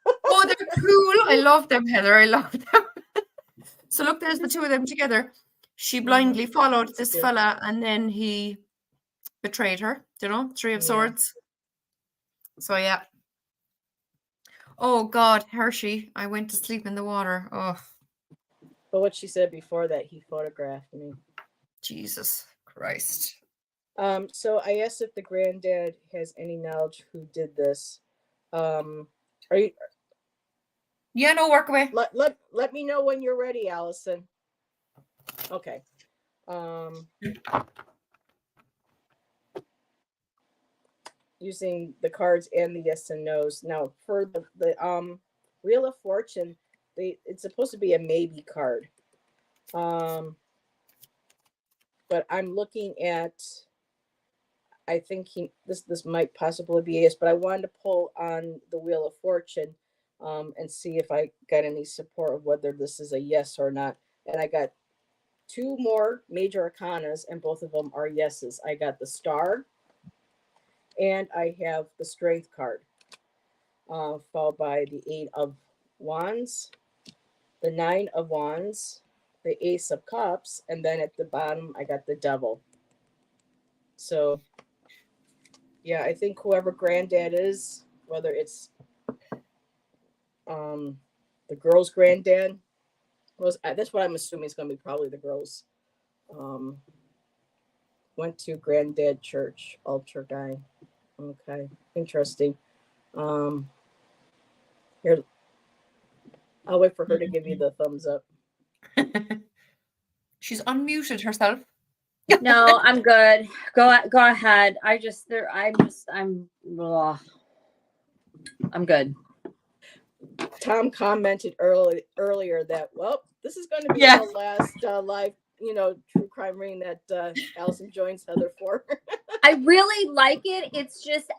Oh, they're cool. I love them, Heather. I love them. So look, there's the two of them together. She blindly followed this fella, and then he betrayed her. Three of Swords. So yeah. Oh God, Hershe, I went to sleep in the water. Oh. But what she said before that, he photographed me. Jesus Christ. So I asked if the granddad has any knowledge who did this. Are you? Yeah, no, work away. Let me know when you're ready, Allyson. Okay. Using the cards and the yes and no's. Now for the Wheel of Fortune, it's supposed to be a maybe card. But I'm looking at. I think this might possibly be a yes, but I wanted to pull on the Wheel of Fortune and see if I got any support of whether this is a yes or not. And I got two more major arcanas, and both of them are yeses. I got the Star, and I have the Strength card, followed by the 8 of Wands, the 9 of Wands, the Ace of Cups, and then at the bottom, I got the Devil. So, yeah, I think whoever granddad is, whether it's the girl's granddad, that's what I'm assuming is going to be probably the girl's. Went to granddad church, altar guy. Okay, interesting. Here, I'll wait for her to give you the thumbs up. She's unmuted herself. No, I'm good. Go ahead. I'm good. Tom commented earlier that, well, this is going to be the last live, true crime reading that Allyson joins Heather for. I really like it. It's just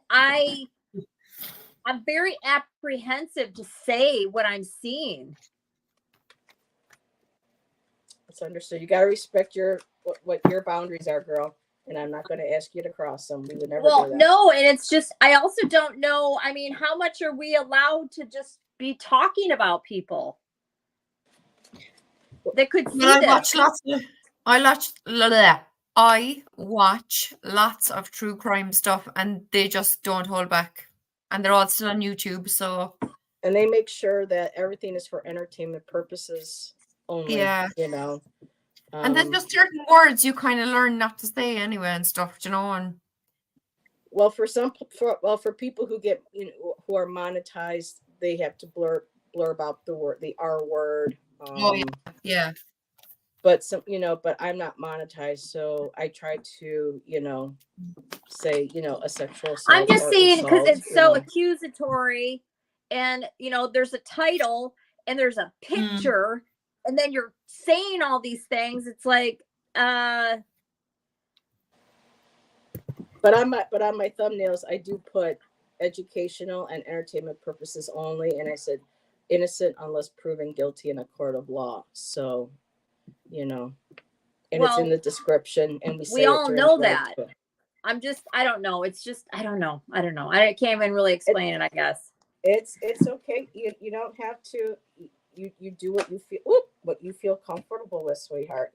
I'm very apprehensive to say what I'm seeing. It's understood. You got to respect what your boundaries are, girl. And I'm not going to ask you to cross them. We would never do that. No, and it's just, I also don't know. I mean, how much are we allowed to just be talking about people that could see this? I watch lots of true crime stuff, and they just don't hold back. And they're all still on YouTube, so. And they make sure that everything is for entertainment purposes only. Yeah. And then just certain words you kind of learn not to say anyway and stuff, and. Well, for people who get, who are monetized, they have to blur out the R word. Yeah. But but I'm not monetized, so I try to, say, a sexual assault. I'm just saying because it's so accusatory, and there's a title and there's a picture, and then you're saying all these things. It's like, But on my thumbnails, I do put educational and entertainment purposes only, and I said innocent unless proven guilty in a court of law. So, and it's in the description, and we all know that. I don't know. It's just, I don't know. I can't even really explain it, I guess. It's okay. You don't have to, you do what you feel comfortable with, sweetheart.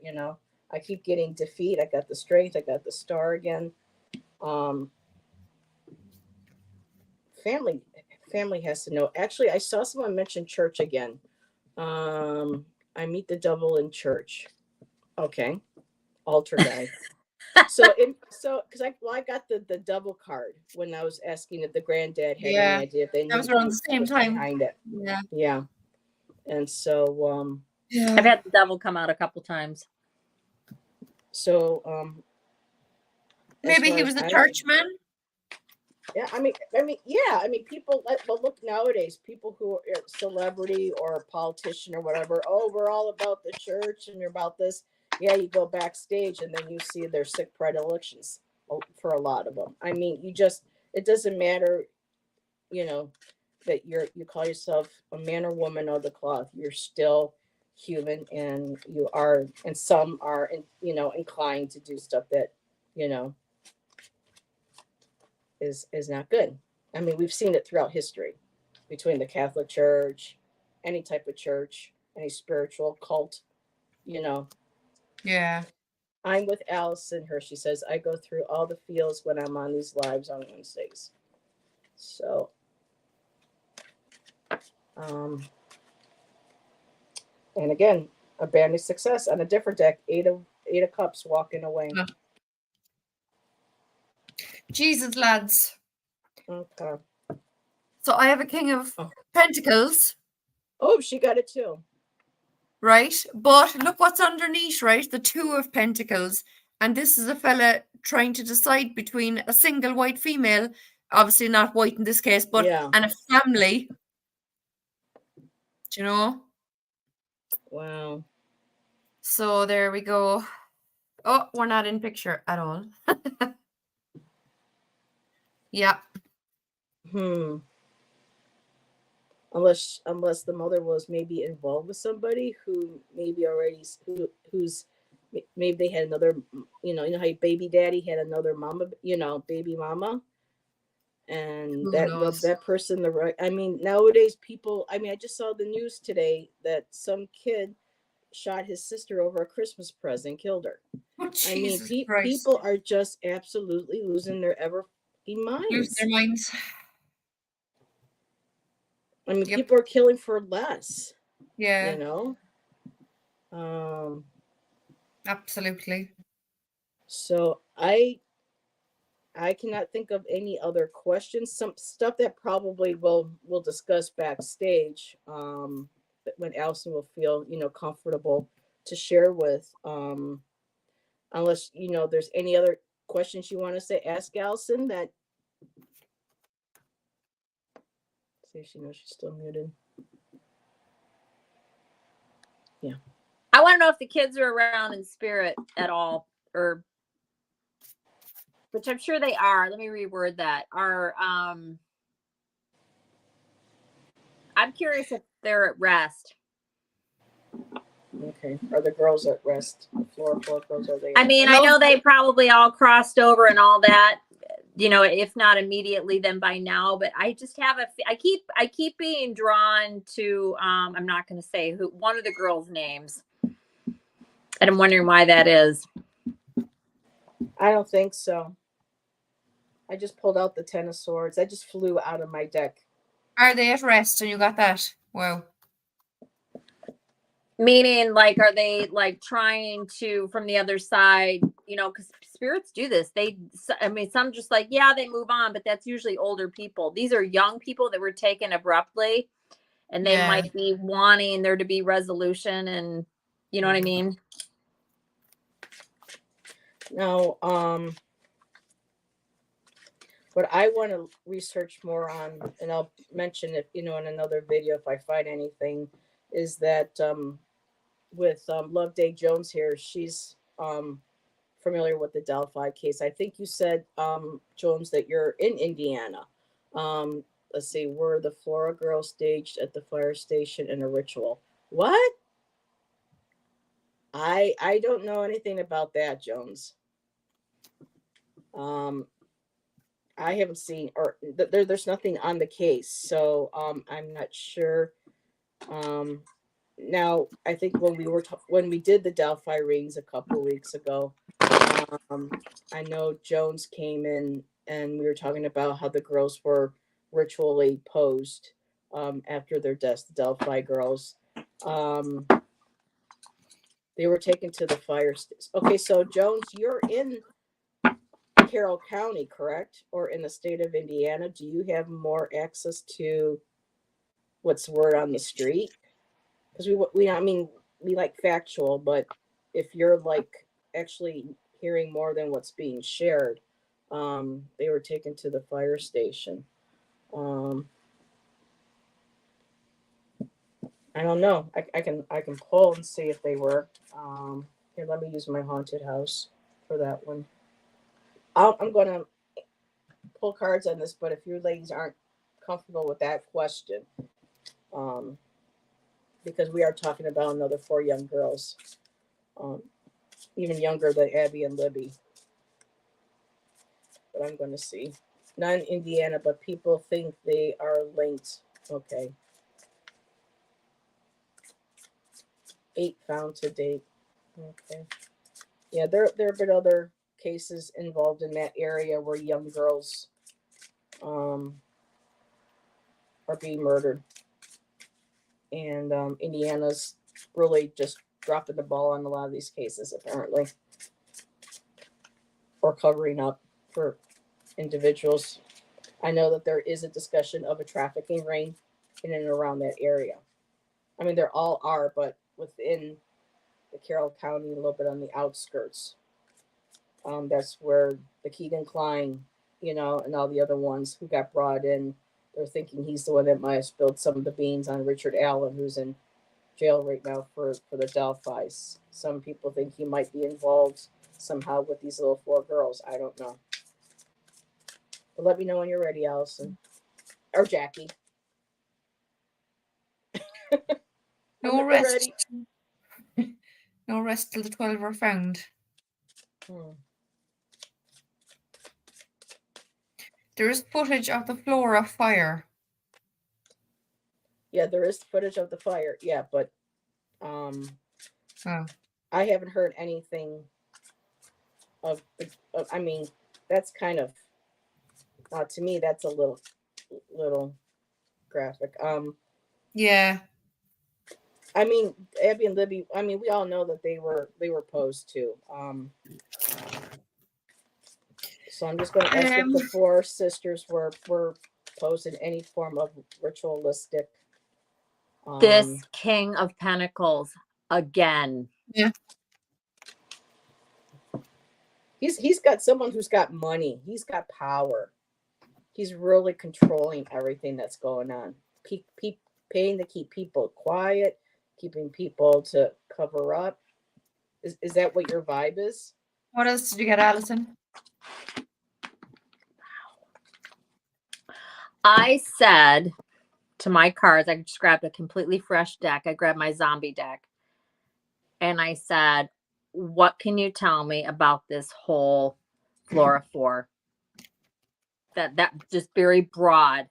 I keep getting defeat. I got the Strength. I got the Star again. Family has to know. Actually, I saw someone mention church again. I meet the devil in church. Okay. Altar guy. Because I got the double card when I was asking if the granddad had Yeah, any idea if they that knew was around the same what's time. behind it. Yeah. Yeah. And so Yeah. I've had the devil come out a couple times. Maybe he was a churchman. Yeah, I mean, people look nowadays, people who are celebrity or a politician or whatever. Oh, we're all about the church and you're about this. Yeah, you go backstage and then you see their sick predilections for a lot of them. I mean, it doesn't matter, that you call yourself a man or woman of the cloth. You're still human, and some are, inclined to do stuff that, is not good. I mean, we've seen it throughout history between the Catholic Church, any type of church, any spiritual cult, Yeah. I'm with Allyson. She says, I go through all the feels when I'm on these lives on Wednesdays. So, and again, a band of success on a different deck, eight of cups walking away. Oh. Jesus, lads. Okay. So I have a King of Pentacles. Oh, she got it too. Right? But look what's underneath, right? The Two of Pentacles. And this is a fella trying to decide between a single white female, obviously not white in this case, but and a family. Do you know? Wow. So there we go. Oh, we're not in picture at all. Yeah. Unless the mother was maybe involved with somebody who maybe already who's maybe they had another, how baby daddy had another mama, baby mama, and that person I mean, nowadays people, I mean, I just saw the news today that some kid shot his sister over a Christmas present, killed her. Oh, I mean, people are just absolutely losing their minds. Lose their minds. I mean, people are killing for less. Yeah. Absolutely. So I cannot think of any other questions. Some stuff that probably we'll discuss backstage. When Allyson will feel, comfortable to share with. Unless there's any other questions you want to ask Allyson that. See if she knows she's still muted. Yeah. I want to know if the kids are around in spirit at all, which I'm sure they are. Let me reword that. I'm curious if they're at rest. Okay. Are the girls at rest? The Flora Four girls, are they? I mean, I know they probably all crossed over and all that, if not immediately, then by now. But I just have I keep being drawn to. I'm not going to say one of the girls' names, and I'm wondering why that is. I don't think so. I just pulled out the Ten of Swords. I just flew out of my deck. Are they at rest? And you got that? Wow. Meaning, like, are they like trying to from the other side? Because spirits do this. Some just like, yeah, they move on, but that's usually older people. These are young people that were taken abruptly, and they might be wanting there to be resolution, and you know what I mean. Now, what I want to research more on, and I'll mention it, in another video if I find anything, is that with Love Day Jones here, she's familiar with the Delphi case. I think you said, Jones, that you're in Indiana. Let's see, were the Flora girls staged at the fire station in a ritual? What? I don't know anything about that, Jones. I haven't seen, or there's nothing on the case, so I'm not sure. Now I think when we did the Delphi rings a couple of weeks ago, I know Jones came in and we were talking about how the girls were ritually posed after their deaths. The Delphi girls, they were taken to the fire. Okay, so Jones, you're in Carroll County, correct? Or in the state of Indiana, do you have more access to what's word on the street? Because I mean, we like factual, but if you're like actually hearing more than what's being shared, they were taken to the fire station. I don't know. I can pull and see if they were. Here, let me use my haunted house for that one. I'm gonna pull cards on this, but if you ladies aren't comfortable with that question, because we are talking about another 4 young girls, even younger than Abby and Libby. But I'm going to see. Not in Indiana, but people think they are linked. Okay. 8 found to date. Okay. Yeah, there have been other cases involved in that area where young girls are being murdered. And Indiana's really just dropping the ball on a lot of these cases, apparently. Or covering up for individuals. I know that there is a discussion of a trafficking ring in and around that area. I mean, there all are, but within the Carroll County, a little bit on the outskirts. That's where the Keegan Klein, and all the other ones who got brought in, they're thinking he's the one that might have spilled some of the beans on Richard Allen, who's in jail right now for the Delphis. Some people think he might be involved somehow with these little 4 girls. I don't know. But let me know when you're ready, Allyson. Or Jackie. No rest. No rest till the 12 are found. There is footage of the Flora fire. Yeah, there is footage of the fire. Yeah, but I haven't heard anything of I mean, that's kind of to me that's a little graphic. Yeah. I mean, Abby and Libby, I mean, we all know that they were posed too. So I'm just going to ask if the 4 sisters were posed in any form of ritualistic. This King of Pentacles again. Yeah. He's got someone who's got money. He's got power. He's really controlling everything that's going on. Paying to keep people quiet, keeping people to cover up. Is that what your vibe is? What else did you get, Allyson? I said to my cards, I just grabbed a completely fresh deck. I grabbed my zombie deck. And I said, what can you tell me about this whole Flora Four? That just very broad.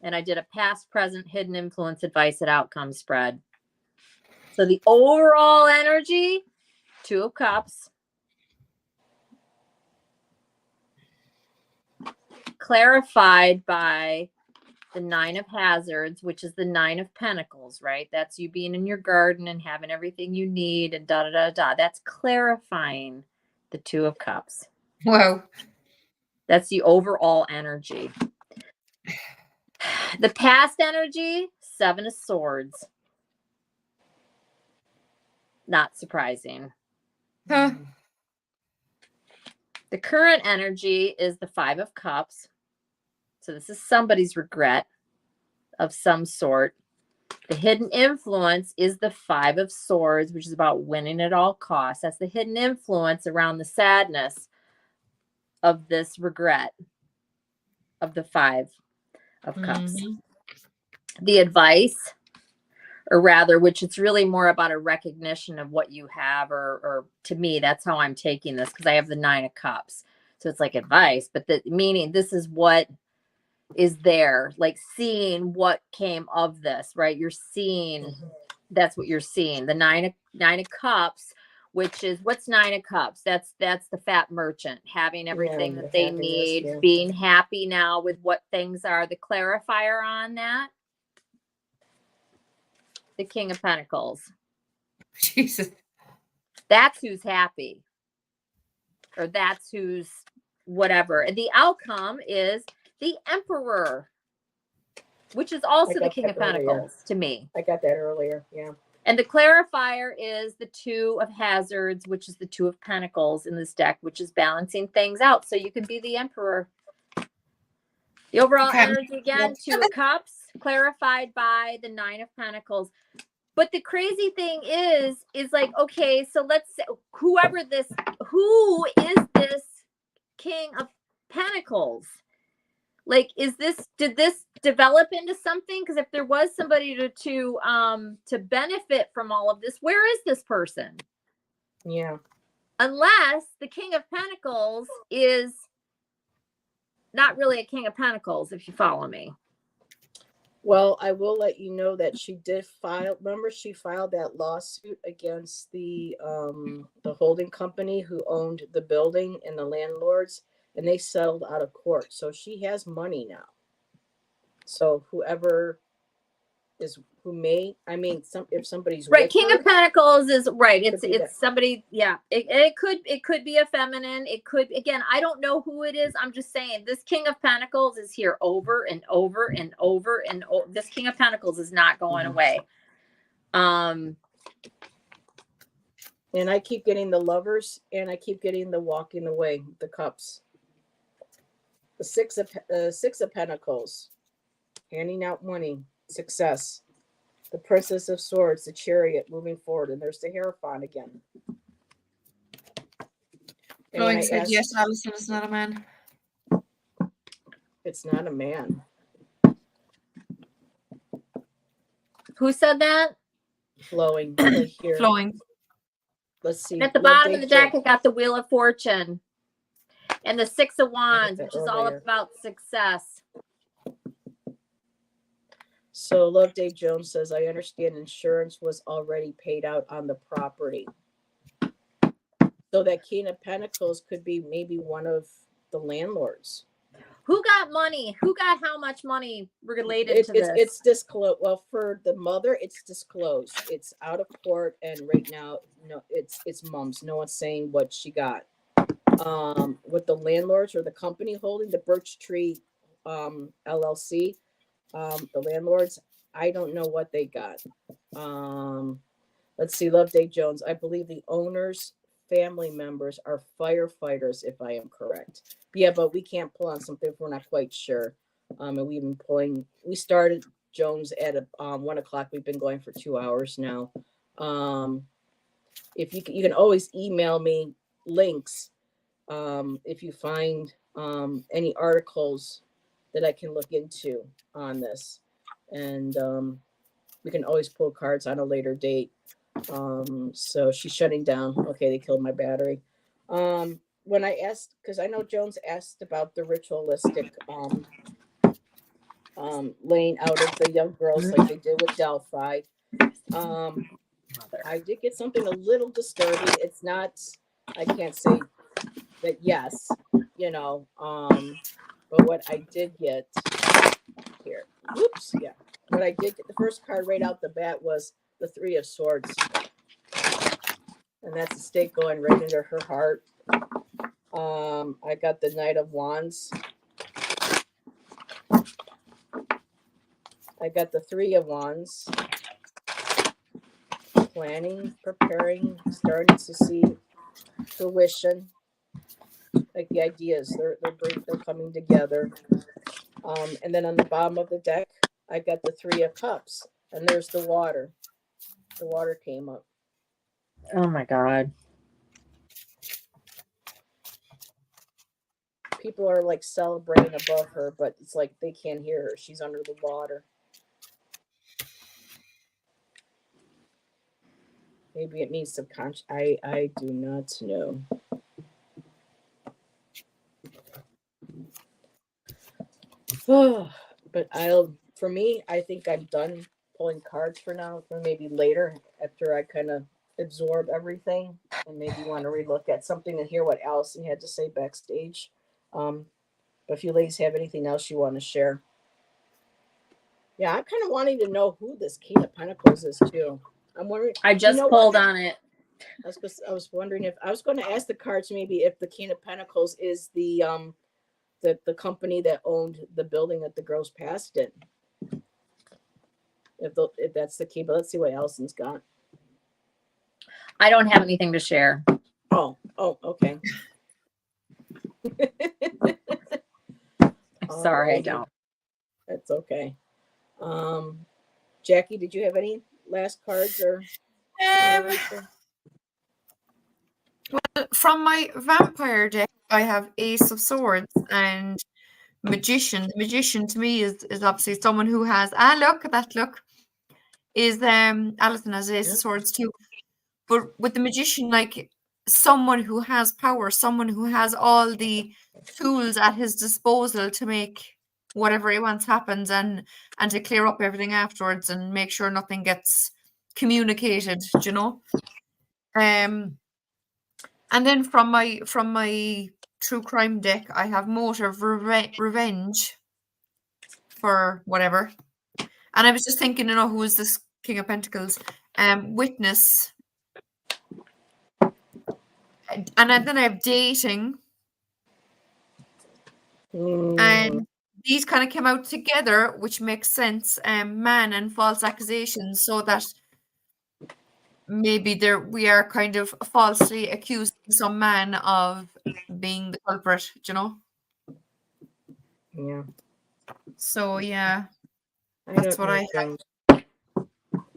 And I did a past, present, hidden influence, advice, and outcome spread. So the overall energy, 2 of Cups. Clarified by the 9 of Hazards, which is the 9 of Pentacles, right? That's you being in your garden and having everything you need and da da da da. That's clarifying the 2 of Cups. Wow. That's the overall energy. The past energy, 7 of Swords. Not surprising. Huh. The current energy is the 5 of Cups. So this is somebody's regret of some sort. The hidden influence is the 5 of Swords, which is about winning at all costs. That's the hidden influence around the sadness of this regret of the 5 of Cups. The advice, or rather, which it's really more about a recognition of what you have, or to me, that's how I'm taking this, because I have the 9 of Cups. So it's like advice, but the meaning, this is what is there, like seeing what came of this, right? You're seeing, that's what you're seeing. The 9 of Cups, which is, what's 9 of Cups? That's the fat merchant, having everything that they need, being happy now with what things are. The clarifier on that, the King of Pentacles. Jesus. That's who's happy. or that's who's whatever. And the outcome is the Emperor, which is also the King of Pentacles to me. I got that earlier. Yeah. And the clarifier is the Two of Hazards, which is the Two of Pentacles in this deck, which is balancing things out. So you can be the Emperor. The overall energy again, Two of Cups, clarified by the Nine of Pentacles. But the crazy thing is like, okay, so let's say who is this King of Pentacles? Like, did this develop into something? Because if there was somebody to benefit from all of this, where is this person? Yeah. Unless the King of Pentacles is not really a King of Pentacles, if you follow me. Well, I will let you know that she did file. Remember, she filed that lawsuit against the holding company who owned the building and the landlords, and they settled out of court. So she has money now. So whoever is if somebody's right, with King her, of Pentacles is right. It's that. somebody. Yeah, it could be a feminine. It could, again, I don't know who it is. I'm just saying this King of Pentacles is here over and over and over and over. This King of Pentacles is not going away. And I keep getting the Lovers, and I keep getting the Walking Away, the Cups. The Six of Pentacles, handing out money, success. The Princess of Swords, the Chariot, moving forward, and there's the Hierophant again. Flowing said, yes, Allyson is not a man. It's not a man. Who said that? Flowing. Right here. Flowing. Let's see. At the bottom of the deck, I got the Wheel of Fortune and the Six of Wands, which is all about success. So Love Dave Jones says, I understand insurance was already paid out on the property. So that King of Pentacles could be maybe one of the landlords. Who got money? Who got how much money related to this? It's disclosed. Well, for the mother, it's disclosed. It's out of court, and right now, no, it's mom's. No one's saying what she got. With the landlords or the company holding the Birch Tree LLC, the landlords, I don't know what they got. Let's see, Love Dave Jones. I believe the owners' family members are firefighters, if I am correct. Yeah, but we can't pull on something if we're not quite sure. And we've been pulling. We started Jones at 1 o'clock. We've been going for 2 hours now. If you can always email me links if you find any articles that I can look into on this, and we can always pull cards on a later date. So she's shutting down. Okay, they killed my battery. When I asked, because I know Jones asked about the ritualistic laying out of the young girls like they did with Delphi. I did get something a little disturbing. It's not, I can't say that yes, but what I did get here, whoops, yeah. What I did get, the first card right out the bat was the Three of Swords. And that's a stake going right into her heart. I got the Knight of Wands. I got the Three of Wands. Planning, preparing, starting to see fruition. Like the ideas, they're coming together. And then on the bottom of the deck, I got the Three of Cups, and there's the water. The water came up. Oh my God. People are like celebrating above her, but it's like they can't hear her. She's under the water. Maybe it means subconscious. I do not know. But for me, I think I'm done pulling cards for now. For maybe later, after I kind of absorb everything, and maybe want to relook at something and hear what Allyson had to say backstage. But if you ladies have anything else you want to share. Yeah, I'm kind of wanting to know who this King of Pentacles is too. I'm wondering. I just pulled on it. I was wondering if I was going to ask the cards maybe if the King of Pentacles is the company that owned the building that the girls passed in. If that's the key, but let's see what Allison's got. I don't have anything to share. Oh, okay. Sorry, I Alrighty. don't. That's okay. Jackie, did you have any last cards or? Well, from my vampire deck, I have Ace of Swords and Magician. The Magician to me is obviously someone who has look at that look. Is Allyson has Ace of Swords too. But with the Magician, like someone who has power, someone who has all the tools at his disposal to make whatever he wants happens and to clear up everything afterwards and make sure nothing gets communicated, you know. And then from my true crime deck, I have Motive, Revenge for whatever. And I was just thinking, you know, who is this King of Pentacles? Witness. And then I have Dating. And these kind of came out together, which makes sense. Man and false accusations, so that maybe we are kind of falsely accusing some man of being the culprit, you know? Yeah. So yeah, that's what I have.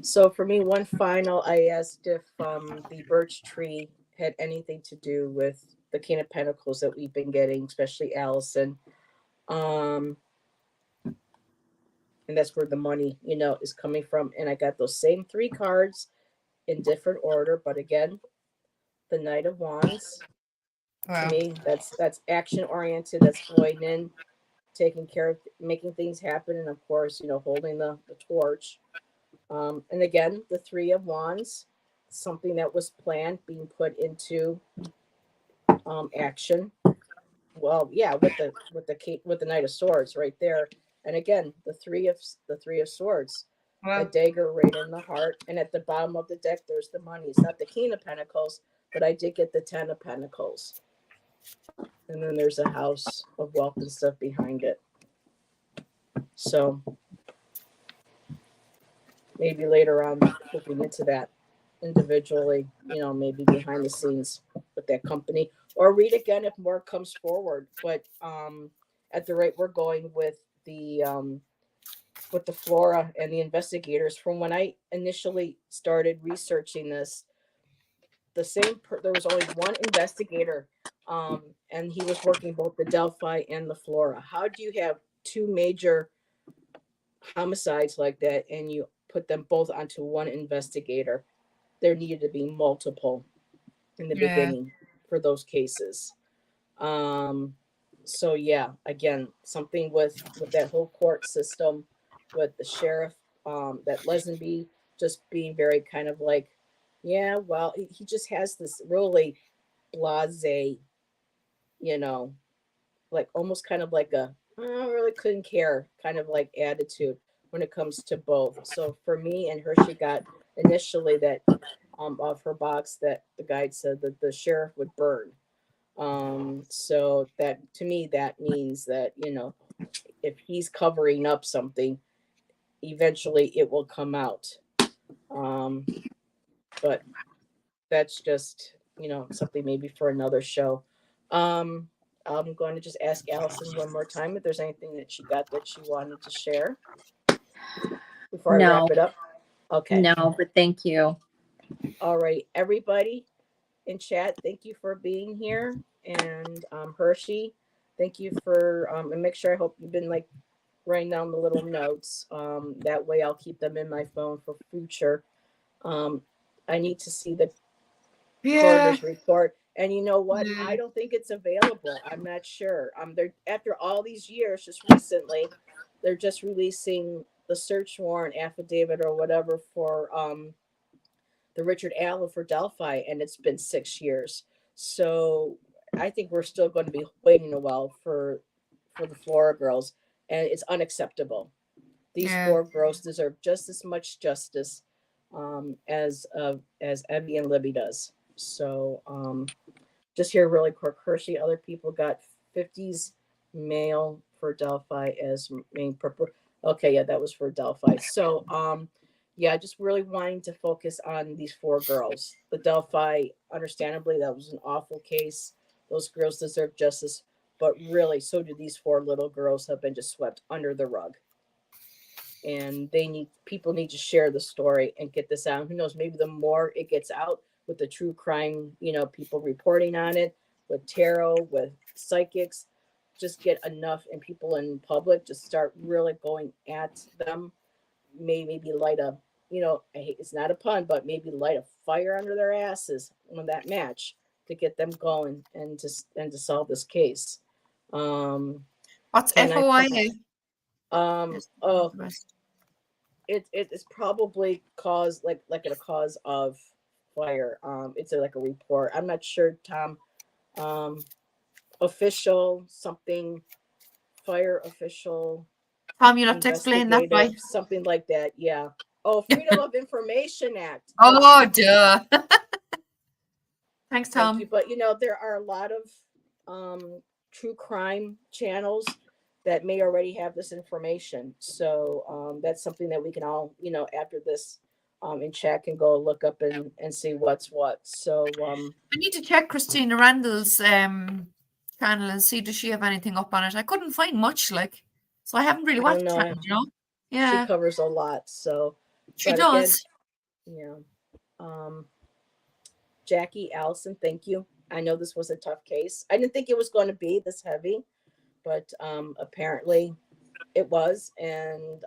So for me, one final, I asked if the birch tree had anything to do with the King of Pentacles that we've been getting, especially Allyson. And that's where the money, you know, is coming from. And I got those same 3 cards in different order, but again, the Knight of Wands. Wow. To me, that's action oriented. That's going in, taking care of, making things happen, and of course, you know, holding the torch. And again, the 3 of Wands, something that was planned, being put into action. Well, yeah, with the Knight of Swords right there, and again, the three of Swords, Wow. a dagger right in the heart, and at the bottom of the deck, there's the money. It's not the King of Pentacles, but I did get the 10 of Pentacles, and then there's a house of wealth and stuff behind it. So maybe later on looking into that individually, you know, maybe behind the scenes with that company, or read again if more comes forward. But at the rate we're going with the Flora and the investigators, from when I initially started researching this, there was only one investigator, and he was working both the Delphi and the Flora. How do you have 2 major homicides like that and you put them both onto one investigator? There needed to be multiple in the beginning for those cases. So yeah, again, something with that whole court system, with the sheriff, that Lesenby just being very kind of like, yeah, well, he just has this really blasé, you know, like almost kind of like I really couldn't care kind of like attitude when it comes to both. So for me and Hershe got initially that off her box that the guide said that the sheriff would burn. So that to me, that means that, you know, if he's covering up something, eventually it will come out. But that's just, you know, something maybe for another show. I'm going to just ask Allyson one more time if there's anything that she got that she wanted to share before I wrap it up. Okay. No, but thank you. All right, everybody in chat, thank you for being here. And Hershe, thank you for and make sure, I hope you've been like writing down the little notes. That way I'll keep them in my phone for future. I need to see the coroner's report. And you know what? I don't think it's available. I'm not sure. They're, after all these years, just recently, they're just releasing the search warrant affidavit or whatever for the Richard Allen for Delphi, and it's been 6 years. So I think we're still going to be waiting a while for the Flora girls, and it's unacceptable. These 4 girls deserve just as much justice as Evie and Libby does. So just here really quick, Hershe, other people got 50s male for Delphi as main purpose. Okay, yeah, that was for Delphi. So yeah, just really wanting to focus on these 4 girls. The Delphi, understandably, that was an awful case. Those girls deserve justice, but really, so do these 4 little girls have been just swept under the rug. And people need to share the story and get this out. Who knows, maybe the more it gets out with the true crime, people reporting on it, with tarot, with psychics, just get enough and people in public just start really going at them. Maybe light a, it's not a pun, but maybe light a fire under their asses on that match to get them going and to solve this case. What's Can I FOIA? Oh, it's probably cause like a cause of fire. It's like a report. I'm not sure, Tom. Official something, fire official. Tom, you'll have to explain that by something like that. Yeah. Oh, Freedom of Information Act. Oh, duh. Thanks, Tom. Thank you. But there are a lot of true crime channels that may already have this information. So that's something that we can all, after this in chat can go look up and see what's what. So I need to check Christina Randall's channel and see does she have anything up on it. I couldn't find much, so I haven't really watched the channel, Yeah. She covers a lot. So she does. Again, Jackie, Allyson, thank you. I know this was a tough case. I didn't think it was going to be this heavy, but apparently it was. And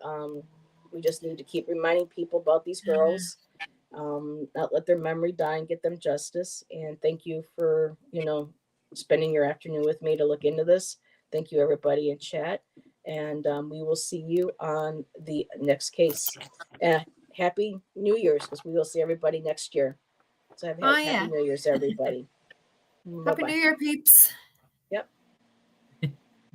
we just need to keep reminding people about these girls, not let their memory die and get them justice. And thank you for, spending your afternoon with me to look into this. Thank you, everybody in chat. And we will see you on the next case. Happy New Year's, because we will see everybody next year. So happy New Year's, everybody. Happy New Year, peeps.